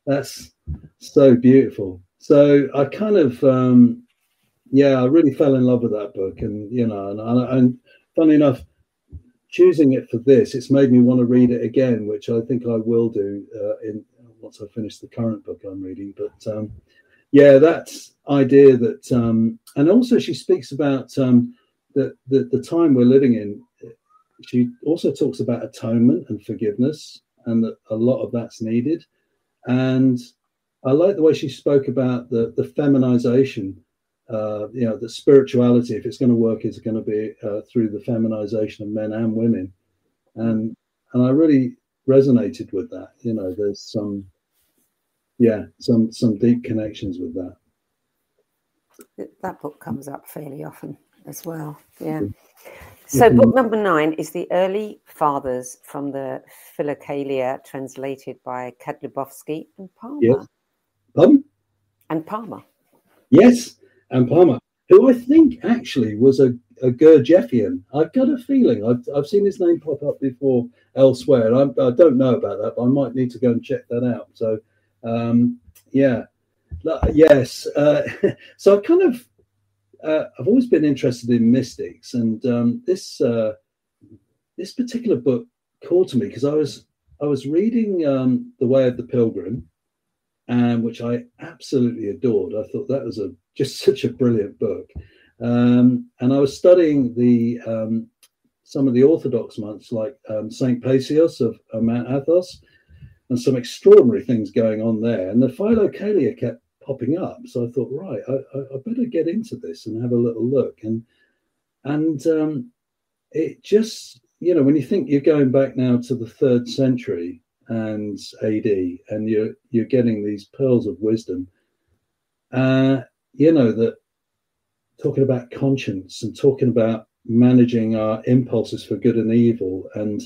that's so beautiful. So I kind of I really fell in love with that book, and and funny enough, choosing it for this, it's made me want to read it again, which I think I will do once I finish the current book I'm reading. But that idea that, and also she speaks about the time we're living in. She also talks about atonement and forgiveness, and that a lot of that's needed. And I like the way she spoke about the feminization. The spirituality, if it's going to work, is going to be through the feminization of men and women, and I really resonated with that. There's some deep connections with that. That book comes up fairly often as well. So book number 9 is The Early Fathers from the Philokalia, translated by Kadlubowski and Palmer. Yes. Pardon? And Palmer. Yes. And Palmer, who I think actually was a Gurdjieffian. I've got a feeling I've seen his name pop up before elsewhere, and I don't know about that, but I might need to go and check that out. So, yes. So I kind of I've always been interested in mystics, and this particular book called to me because I was reading The Way of the Pilgrim, and which I absolutely adored. I thought that was just such a brilliant book. And I was studying some of the Orthodox monks, like Saint Paisios of Mount Athos, and some extraordinary things going on there. And the Philokalia kept popping up, so I thought, right, I better get into this and have a little look. And it just, when you think you're going back now to the 3rd century and AD, and you're getting these pearls of wisdom, that talking about conscience and talking about managing our impulses for good and evil and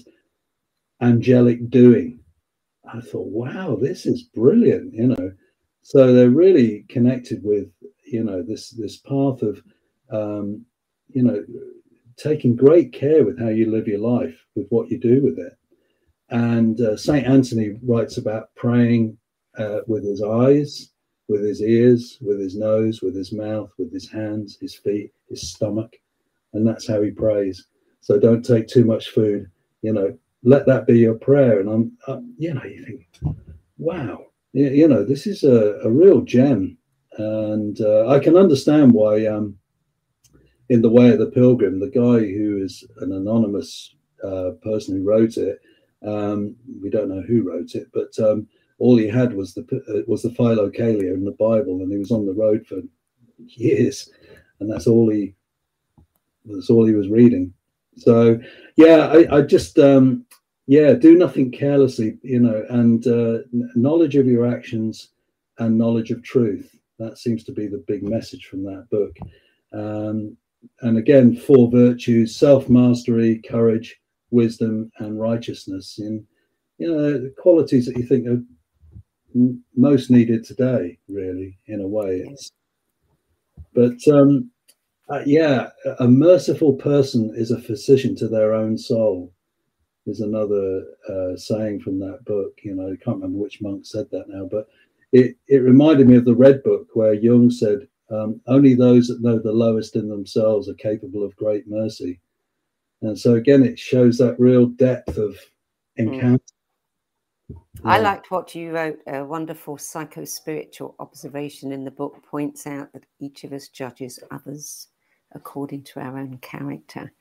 angelic doing. I thought, wow, this is brilliant, So they're really connected with, this path of, taking great care with how you live your life, with what you do with it. And St. Anthony writes about praying with his eyes, with his ears, with his nose, with his mouth, with his hands, his feet, his stomach. And that's how he prays. So don't take too much food, let that be your prayer. And you think, wow, this is a real gem. And I can understand why in The Way of the Pilgrim, the guy who is an anonymous person who wrote it, we don't know who wrote it, but all he had was the Philokalia in the Bible, and he was on the road for years, and that's all he was reading. So I just do nothing carelessly, and knowledge of your actions and knowledge of truth. That seems to be the big message from that book. And again, 4 virtues: self-mastery, courage, wisdom, and righteousness. And the qualities that you think are most needed today, really, in a way. A merciful person is a physician to their own soul, is another saying from that book. I can't remember which monk said that now, but it reminded me of the Red Book, where Jung said, only those that know the lowest in themselves are capable of great mercy. And so again, it shows that real depth of encounter. I liked what you wrote. A wonderful psycho-spiritual observation in the book points out that each of us judges others according to our own character.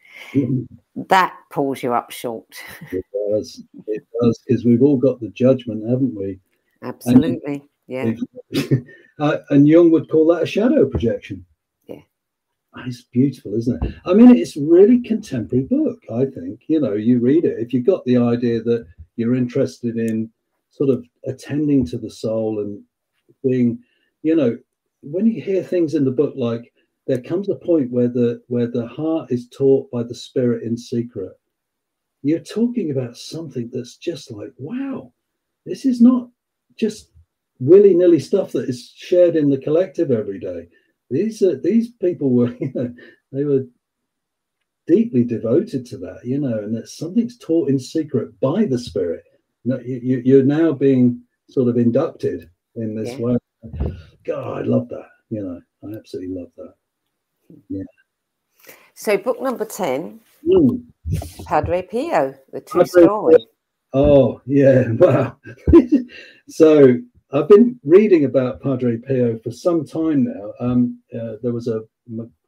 That pulls you up short. It does, because we've all got the judgment, haven't we? Absolutely. And Jung would call that a shadow projection. Yeah. It's beautiful, isn't it? I mean, it's really contemporary book, I think. You read it, if you've got the idea that you're interested in sort of attending to the soul and being, when you hear things in the book, like there comes a point where the heart is taught by the spirit in secret. You're talking about something that's just like, wow, this is not just willy-nilly stuff that is shared in the collective every day. These people were, they were deeply devoted to that, and that something's taught in secret by the spirit. You're now being sort of inducted in this way. God, I love that. I absolutely love that. Yeah. So book number 10, Padre Pio, the true story. Oh, yeah. Wow. So I've been reading about Padre Pio for some time now. There was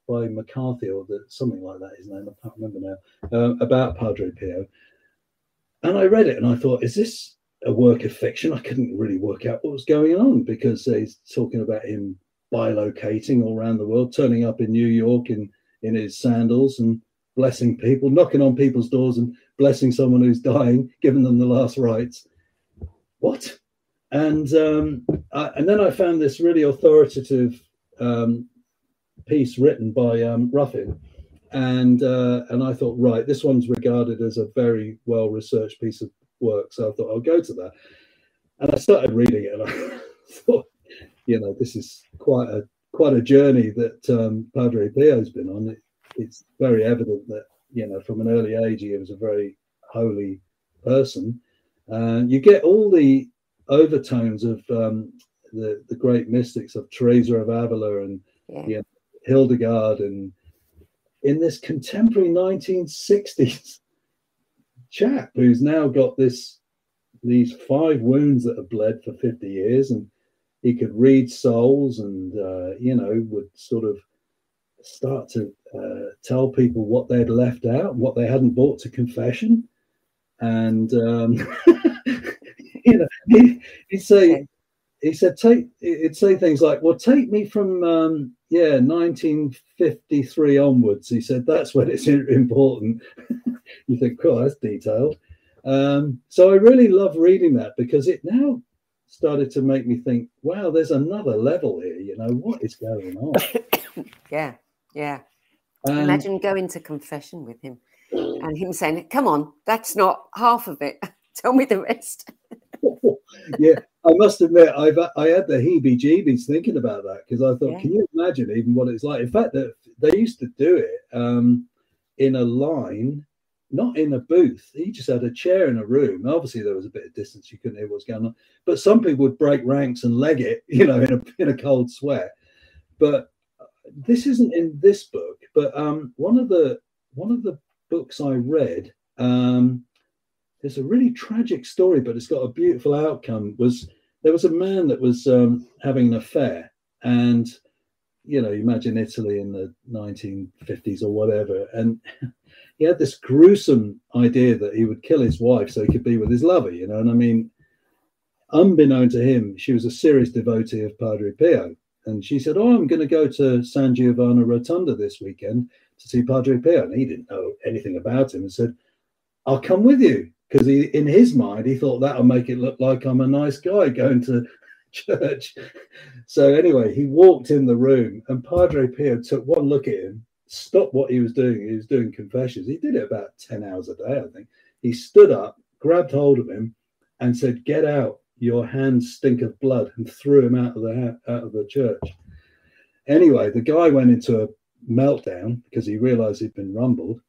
by McCarthy or something like that, his name, I can't remember now, about Padre Pio. And I read it and I thought, is this a work of fiction? I couldn't really work out what was going on, because he's talking about him bilocating all around the world, turning up in New York in his sandals and blessing people, knocking on people's doors and blessing someone who's dying, giving them the last rites. What? And then I found this really authoritative piece written by Ruffin, and I thought, right, this one's regarded as a very well researched piece of work, so I thought I'll go to that. And I started reading it, and I thought, this is quite a journey that Padre Pio's been on. It's very evident that from an early age he was a very holy person. You get all the overtones of the great mystics of Teresa of Avila and Hildegard, and in this contemporary 1960s chap who's now got these 5 wounds that have bled for 50 years, and he could read souls and would sort of start to tell people what they'd left out, what they hadn't brought to confession, and he'd say things like, well, take me from yeah, 1953 onwards. He said that's when it's important. You think, cool, that's detailed. So I really love reading that because it now started to make me think, wow, there's another level here. You know, what is going on? Yeah. Imagine going to confession with him and him saying, come on, that's not half of it. Tell me the rest. Yeah, I must admit, I had the heebie-jeebies thinking about that because I thought, can you imagine even what it's like? In fact, that they used to do it in a line, not in a booth. He just had a chair in a room. Obviously, there was a bit of distance; you couldn't hear what's going on. But some people would break ranks and leg it, you know, in a cold sweat. But this isn't in this book. But one of the books I read. There's a really tragic story, but it's got a beautiful outcome. There was a man that was having an affair, and you know, you imagine Italy in the 1950s or whatever, and he had this gruesome idea that he would kill his wife so he could be with his lover, you know. And I mean, unbeknown to him, she was a serious devotee of Padre Pio, and she said, "Oh, I'm going to go to San Giovanni Rotonda this weekend to see Padre Pio," and he didn't know anything about him, and said, "I'll come with you." Because in his mind, he thought that'll make it look like I'm a nice guy going to church. So anyway, he walked in the room and Padre Pio took one look at him, stopped what he was doing. He was doing confessions. He did it about 10 hours a day, I think. He stood up, grabbed hold of him and said, "Get out, your hands stink of blood," and threw him out of the church. Anyway, the guy went into a meltdown because he realized he'd been rumbled.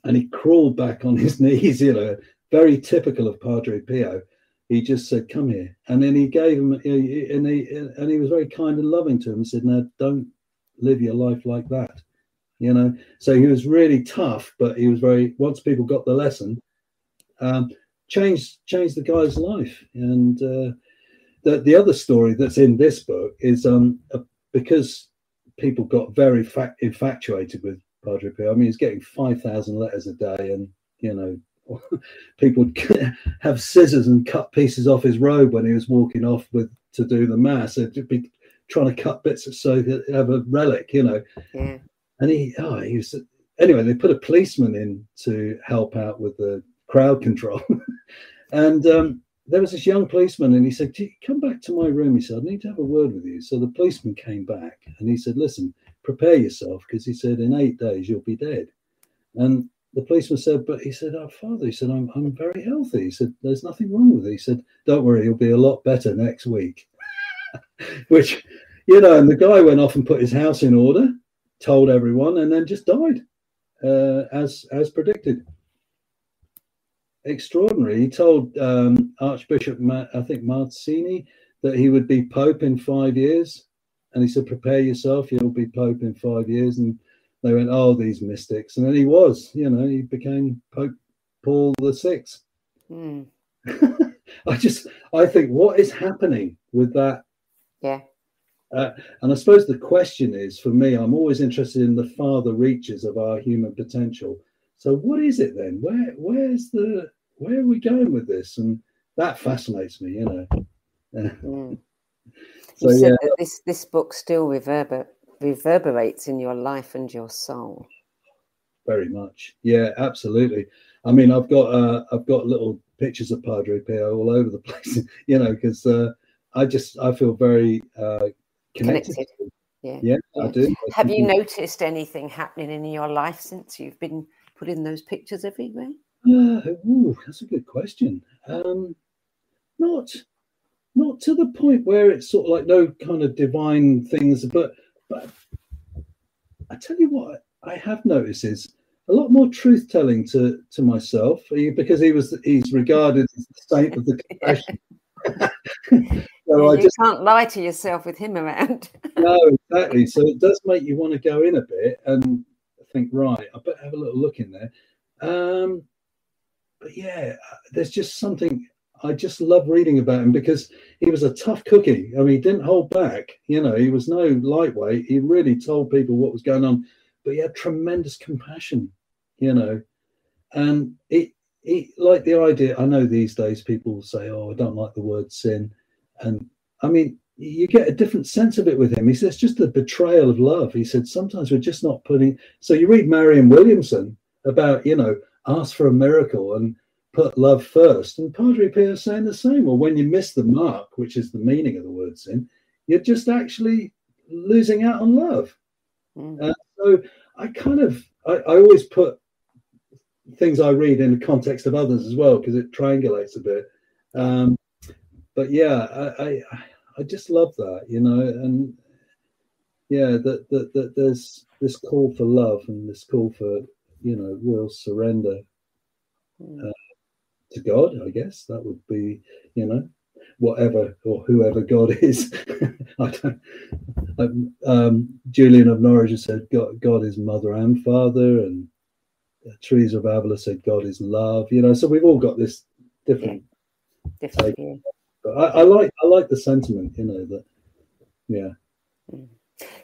And he crawled back on his knees, you know, very typical of Padre Pio. He just said, "Come here." And then he gave him, and he was very kind and loving to him and said, "No, don't live your life like that." You know, so he was really tough, but he was once people got the lesson, changed the guy's life. And the other story that's in this book is because people got very infatuated with Padre Pio. I mean, he's getting 5,000 letters a day, and you know, people would have scissors and cut pieces off his robe when he was walking off to do the mass. They'd be trying to cut bits so he'd have a relic, you know. Yeah. And he was anyway. They put a policeman in to help out with the crowd control, and there was this young policeman, and he said, "Come back to my room." He said, "I need to have a word with you." So the policeman came back, and he said, "Listen, prepare yourself," because he said, "In 8 days you'll be dead." And the policeman said, "But," he said, "Oh, Father," he said, I'm very healthy." He said, "There's nothing wrong with it." He said, "Don't worry, you'll be a lot better next week." Which, you know, and the guy went off and put his house in order, told everyone, and then just died as predicted. Extraordinary. He told Archbishop I think Mazzini that he would be Pope in 5 years. And he said, "Prepare yourself, you'll be Pope in 5 years." And they went, "Oh, these mystics." And then he was, you know, he became Pope Paul VI. Mm. I think, what is happening with that? Yeah. And I suppose the question is, for me, I'm always interested in the farther reaches of our human potential. So what is it then? Where are we going with this? And that fascinates me, you know. Mm. So, you said that this book still reverberates in your life and your soul. Very much, yeah, absolutely. I mean, I've got little pictures of Padre Pio all over the place, you know, because I feel very connected. Yeah, I do. Have you noticed anything happening in your life since you've been putting those pictures everywhere? That's a good question. Not to the point where it's sort of like no kind of divine things, but I tell you what I have noticed is a lot more truth telling to myself, because he's regarded as the saint of the confession. So you can't lie to yourself with him around. No, exactly. So it does make you want to go in a bit and think, right, I better have a little look in there. But yeah, there's just something. I just love reading about him because he was a tough cookie. I mean, he didn't hold back. You know, he was no lightweight. He really told people what was going on, but he had tremendous compassion, you know. And it like the idea, I know these days people say, "Oh, I don't like the word sin." And I mean, you get a different sense of it with him. He says, just the betrayal of love. He said, sometimes we're just not putting. So you read Marianne Williamson about, ask for a miracle and put love first. And Padre Pio is saying the same. Or when you miss the mark, which is the meaning of the word sin, you're just actually losing out on love. So I always put things I read in the context of others as well, because it triangulates a bit. But yeah, I just love that, and yeah, that there's this call for love and this call for, real surrender to God. I guess that would be, whatever or whoever God is. Julian of Norwich has said God is mother and father, and Teresa of Avila said God is love. So we've all got this different. Yeah. But I like the sentiment, that, yeah.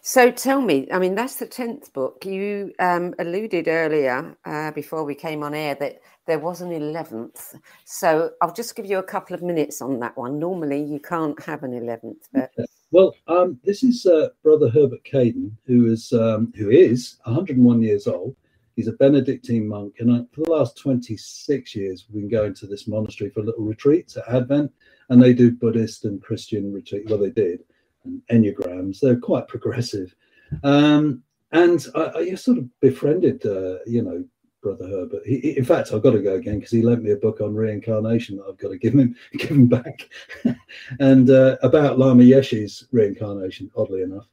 So tell me, I mean, that's the 10th book. You alluded earlier, before we came on air, that there was an 11th. So I'll just give you a couple of minutes on that one. Normally, you can't have an 11th, but well, this is Brother Herbert Caden, who is 101 years old. He's a Benedictine monk, and for the last 26 years, we've been going to this monastery for little retreats at Advent, and they do Buddhist and Christian retreat. Well, they did, and enneagrams. They're quite progressive, and I sort of befriended, Brother Herbert. In fact, I've got to go again because he lent me a book on reincarnation that I've got to give him back, and about Lama Yeshe's reincarnation, oddly enough.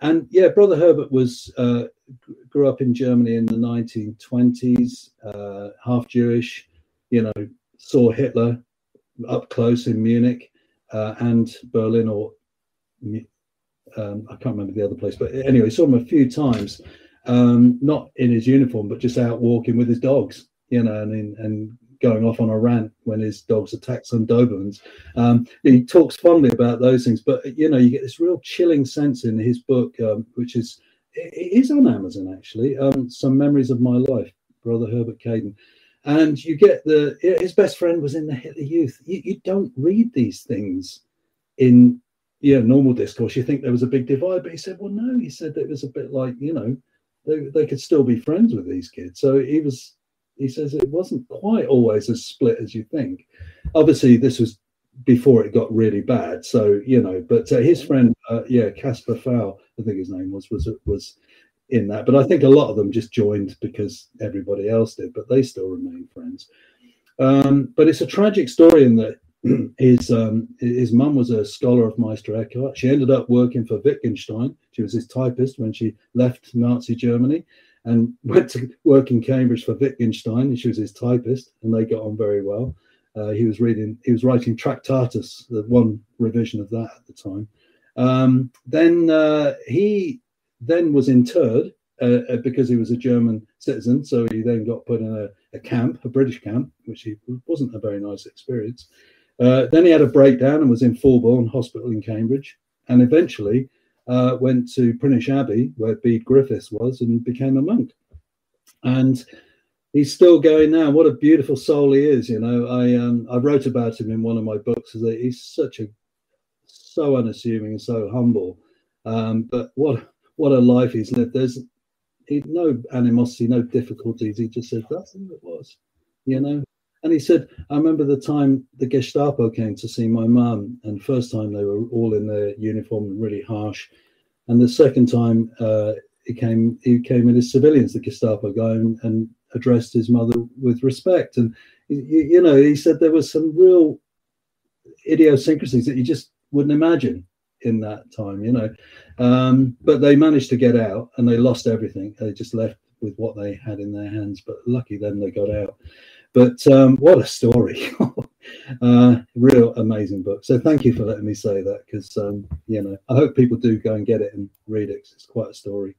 And yeah, Brother Herbert grew up in Germany in the 1920s, half Jewish, saw Hitler up close in Munich and Berlin, or I can't remember the other place, but anyway, saw him a few times, not in his uniform, but just out walking with his dogs, and going off on a rant when his dogs attacked some Dobermans. He talks fondly about those things, but you get this real chilling sense in his book, which is on Amazon actually. Some Memories of My Life, Brother Herbert Caden, and you get his best friend was in the Hitler Youth. You don't read these things in normal discourse. You think there was a big divide, but he said, well, no. He said that it was a bit like they could still be friends with these kids. So he says it wasn't quite always as split as you think. Obviously, this was before it got really bad. So, but his friend, Caspar Fowl, I think his name was in that. But I think a lot of them just joined because everybody else did, but they still remain friends. But it's a tragic story in that his mum was a scholar of Meister Eckhart. She ended up working for Wittgenstein. She was his typist when she left Nazi Germany, and went to work in Cambridge for Wittgenstein, and she was his typist, and they got on very well. He was writing Tractatus, the one revision of that at the time. He then was interred because he was a German citizen, so he then got put in a camp, a British camp, which wasn't a very nice experience. Then he had a breakdown and was in Fulbourn Hospital in Cambridge, and eventually went to Prinish Abbey, where Bede Griffiths was, and became a monk. And he's still going now. What a beautiful soul he is. I wrote about him in one of my books. He's so unassuming and so humble. But what a life he's lived. There's no animosity, no difficulties. He just said that's who it was, And he said, I remember the time the Gestapo came to see my mum, and first time they were all in their uniform and really harsh. And the second time he came in as civilians, the Gestapo guy, and addressed his mother with respect. And, he said there was some real idiosyncrasies that you just wouldn't imagine in that time, but they managed to get out, and they lost everything. They just left with what they had in their hands, but lucky then they got out. But what a story. Real amazing book. So thank you for letting me say that, because I hope people do go and get it and read it, 'cause it's quite a story.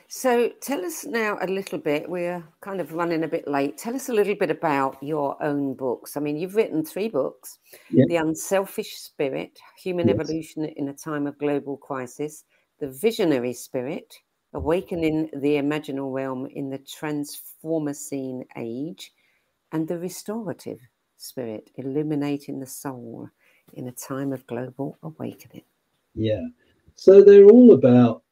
So tell us now a little bit, we're kind of running a bit late. Tell us a little bit about your own books. I mean, you've written 3 books, The Unselfish Spirit, Human Evolution in a Time of Global Crisis, The Visionary Spirit, Awakening the Imaginal Realm in the Transformocene Age, and The Restorative Spirit, Illuminating the Soul in a time of global awakening. Yeah. So they're all about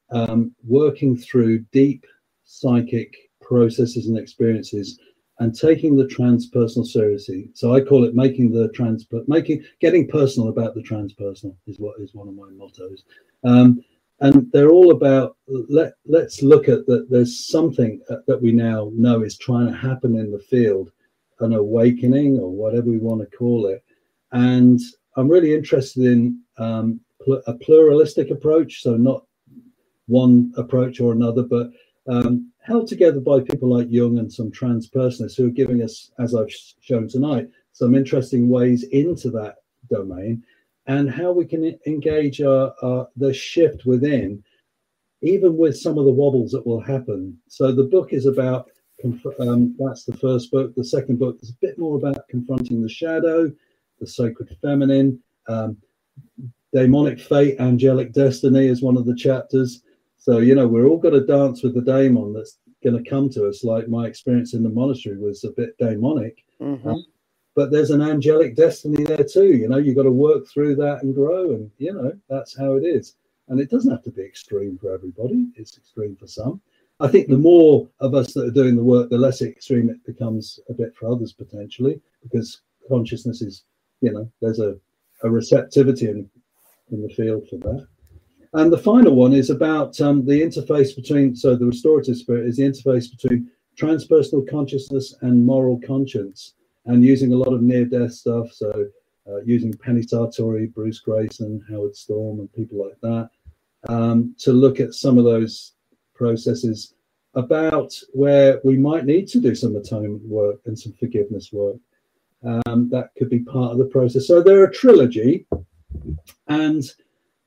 working through deep psychic processes and experiences and taking the transpersonal seriously. So I call it getting personal about the transpersonal is one of my mottos. And they're all about let's look at that. There's something that we now know is trying to happen in the field, an awakening or whatever we want to call it. And I'm really interested in a pluralistic approach, so not one approach or another, but held together by people like Jung and some transpersonalists who are giving us, as I've shown tonight, some interesting ways into that domain and how we can engage the shift within, even with some of the wobbles that will happen. So the book is about, that's the first book. The second book is a bit more about confronting the shadow, the sacred feminine, demonic fate, angelic destiny is one of the chapters. So, we're all going to dance with the daemon that's going to come to us. Like my experience in the monastery was a bit demonic, but there's an angelic destiny there too. You've got to work through that and grow. And, that's how it is. And it doesn't have to be extreme for everybody. It's extreme for some. I think the more of us that are doing the work, the less extreme it becomes a bit for others potentially, because consciousness is, there's a receptivity in the field for that. And the final one is about the interface between, so the restorative spirit is the interface between transpersonal consciousness and moral conscience, and using a lot of near-death stuff. So using Penny Sartori, Bruce Grayson, Howard Storm, and people like that, to look at some of those processes about where we might need to do some atonement work and some forgiveness work. That could be part of the process. So they're a trilogy. And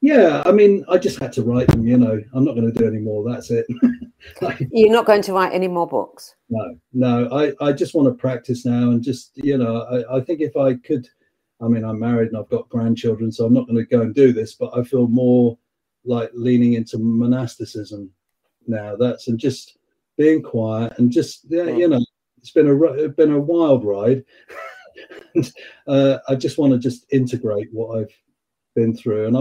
yeah, I mean, I just had to write them, I'm not going to do any more. That's it. You're not going to write any more books? No. I just want to practice now. And just, I think if I could, I mean, I'm married and I've got grandchildren, so I'm not going to go and do this, but I feel more like leaning into monasticism now. And just being quiet and just, it's been a wild ride. And, I just want to just integrate what I've been through, and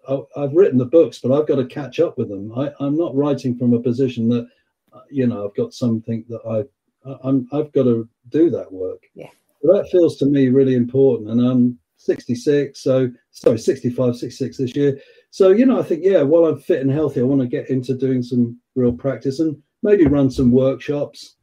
I've written the books, but I've got to catch up with them. I'm not writing from a position that I've got something that I've got to do that work. Yeah, but that feels to me really important. And I'm 65, 66 this year. So I think while I'm fit and healthy, I want to get into doing some real practice and maybe run some workshops.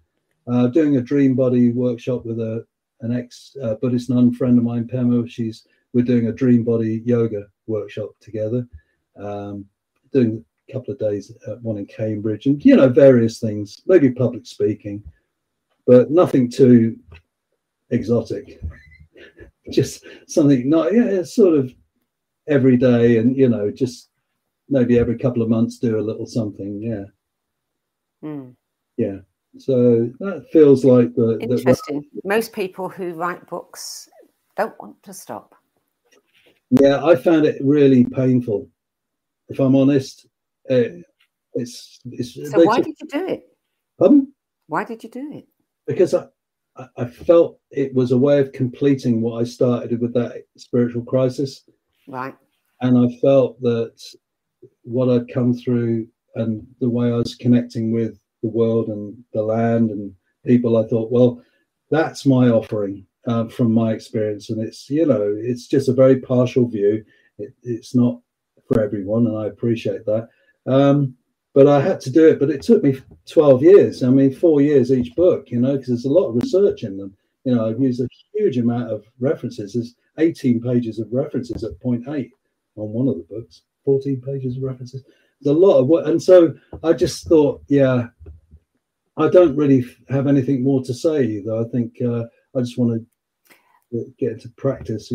Doing a dream body workshop with an ex Buddhist nun friend of mine, Pema. We're doing a dream body yoga workshop together, doing a couple of days at one in Cambridge, and various things, maybe public speaking, but nothing too exotic. Just something sort of every day, and just maybe every couple of months do a little something. Yeah. So that feels like interesting. Most people who write books don't want to stop. Yeah, I found it really painful. If I'm honest, it's. So why did you do it? Pardon? Why did you do it? Because I felt it was a way of completing what I started with that spiritual crisis. Right. And I felt that what I'd come through and the way I was connecting with the world and the land and people, I thought, well, that's my offering. From my experience, and it's just a very partial view. It's not for everyone, and I appreciate that. But I had to do it. But it took me 12 years. I mean, 4 years each book, because there's a lot of research in them. I've used a huge amount of references. There's 18 pages of references at point 8 on one of the books. 14 pages of references. There's a lot of work, and so I just thought, I don't really have anything more to say either. I think I just want to get into practice,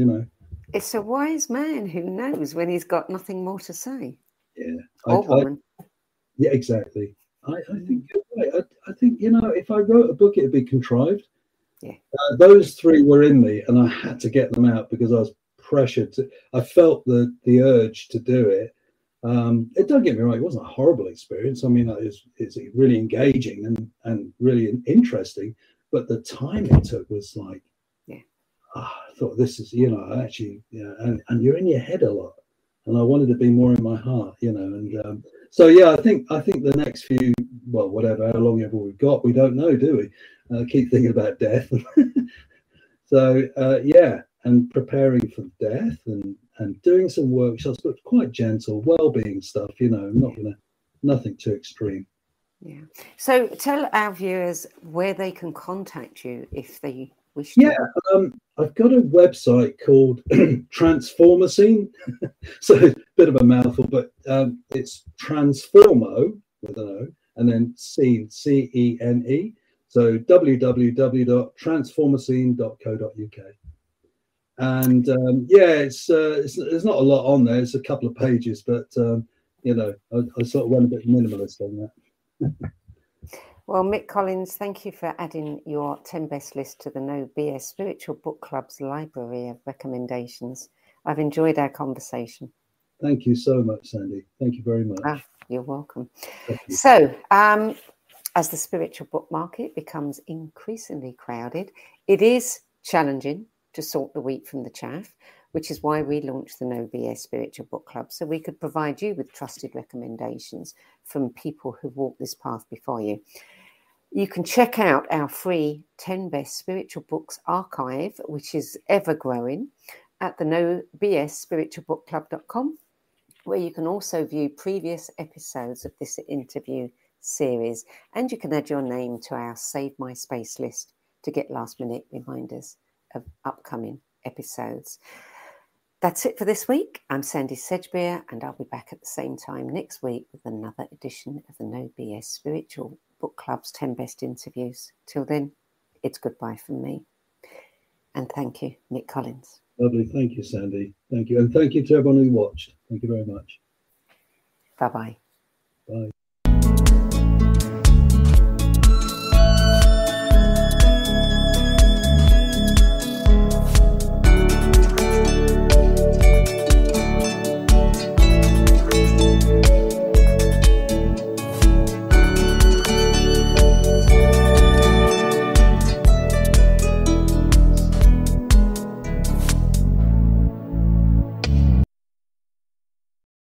It's a wise man who knows when he's got nothing more to say. Yeah. Or woman. Yeah, exactly. I think you're right. I think, if I wrote a book, it'd be contrived. Yeah. Those three were in me, and I had to get them out because I was pressured to. I felt the urge to do it. Don't get me wrong, it wasn't a horrible experience. I mean, it's really engaging and really interesting, but the time it took was like, I thought this is, actually, and you're in your head a lot, and I wanted to be more in my heart, and so yeah, I think the next few, well, whatever, how long ever we've got, we don't know, do we? Keep thinking about death. So yeah, and preparing for death and doing some workshops, but quite gentle, well-being stuff, nothing too extreme. Yeah. So tell our viewers where they can contact you if they wish to. Yeah, I've got a website called Transformocene. So it's a bit of a mouthful, but it's Transformo with an O, and then Scene, CENE. So www.transformocene.co.uk. And it's there's not a lot on there. It's a couple of pages, but I sort of went a bit minimalist on that. Well, Mick Collins, thank you for adding your 10 best list to the No BS Spiritual Book Club's library of recommendations. I've enjoyed our conversation. Thank you so much, Sandie. Thank you very much. You're welcome. You. So, as the spiritual book market becomes increasingly crowded, it is challenging to sort the wheat from the chaff, which is why we launched the No BS Spiritual Book Club, so we could provide you with trusted recommendations from people who walked this path before you. You can check out our free 10 Best Spiritual Books archive, which is ever growing, at the nobsspiritualbookclub.com, where you can also view previous episodes of this interview series, and you can add your name to our Save My Space list to get last-minute reminders of upcoming episodes. That's it for this week. I'm Sandie Sedgbeer, and I'll be back at the same time next week with another edition of the No BS Spiritual Book Club's 10 Best Interviews. Till then, it's goodbye from me. And thank you, Mick Collins. Lovely. Thank you, Sandie. Thank you. And thank you to everyone who watched. Thank you very much. Bye-bye.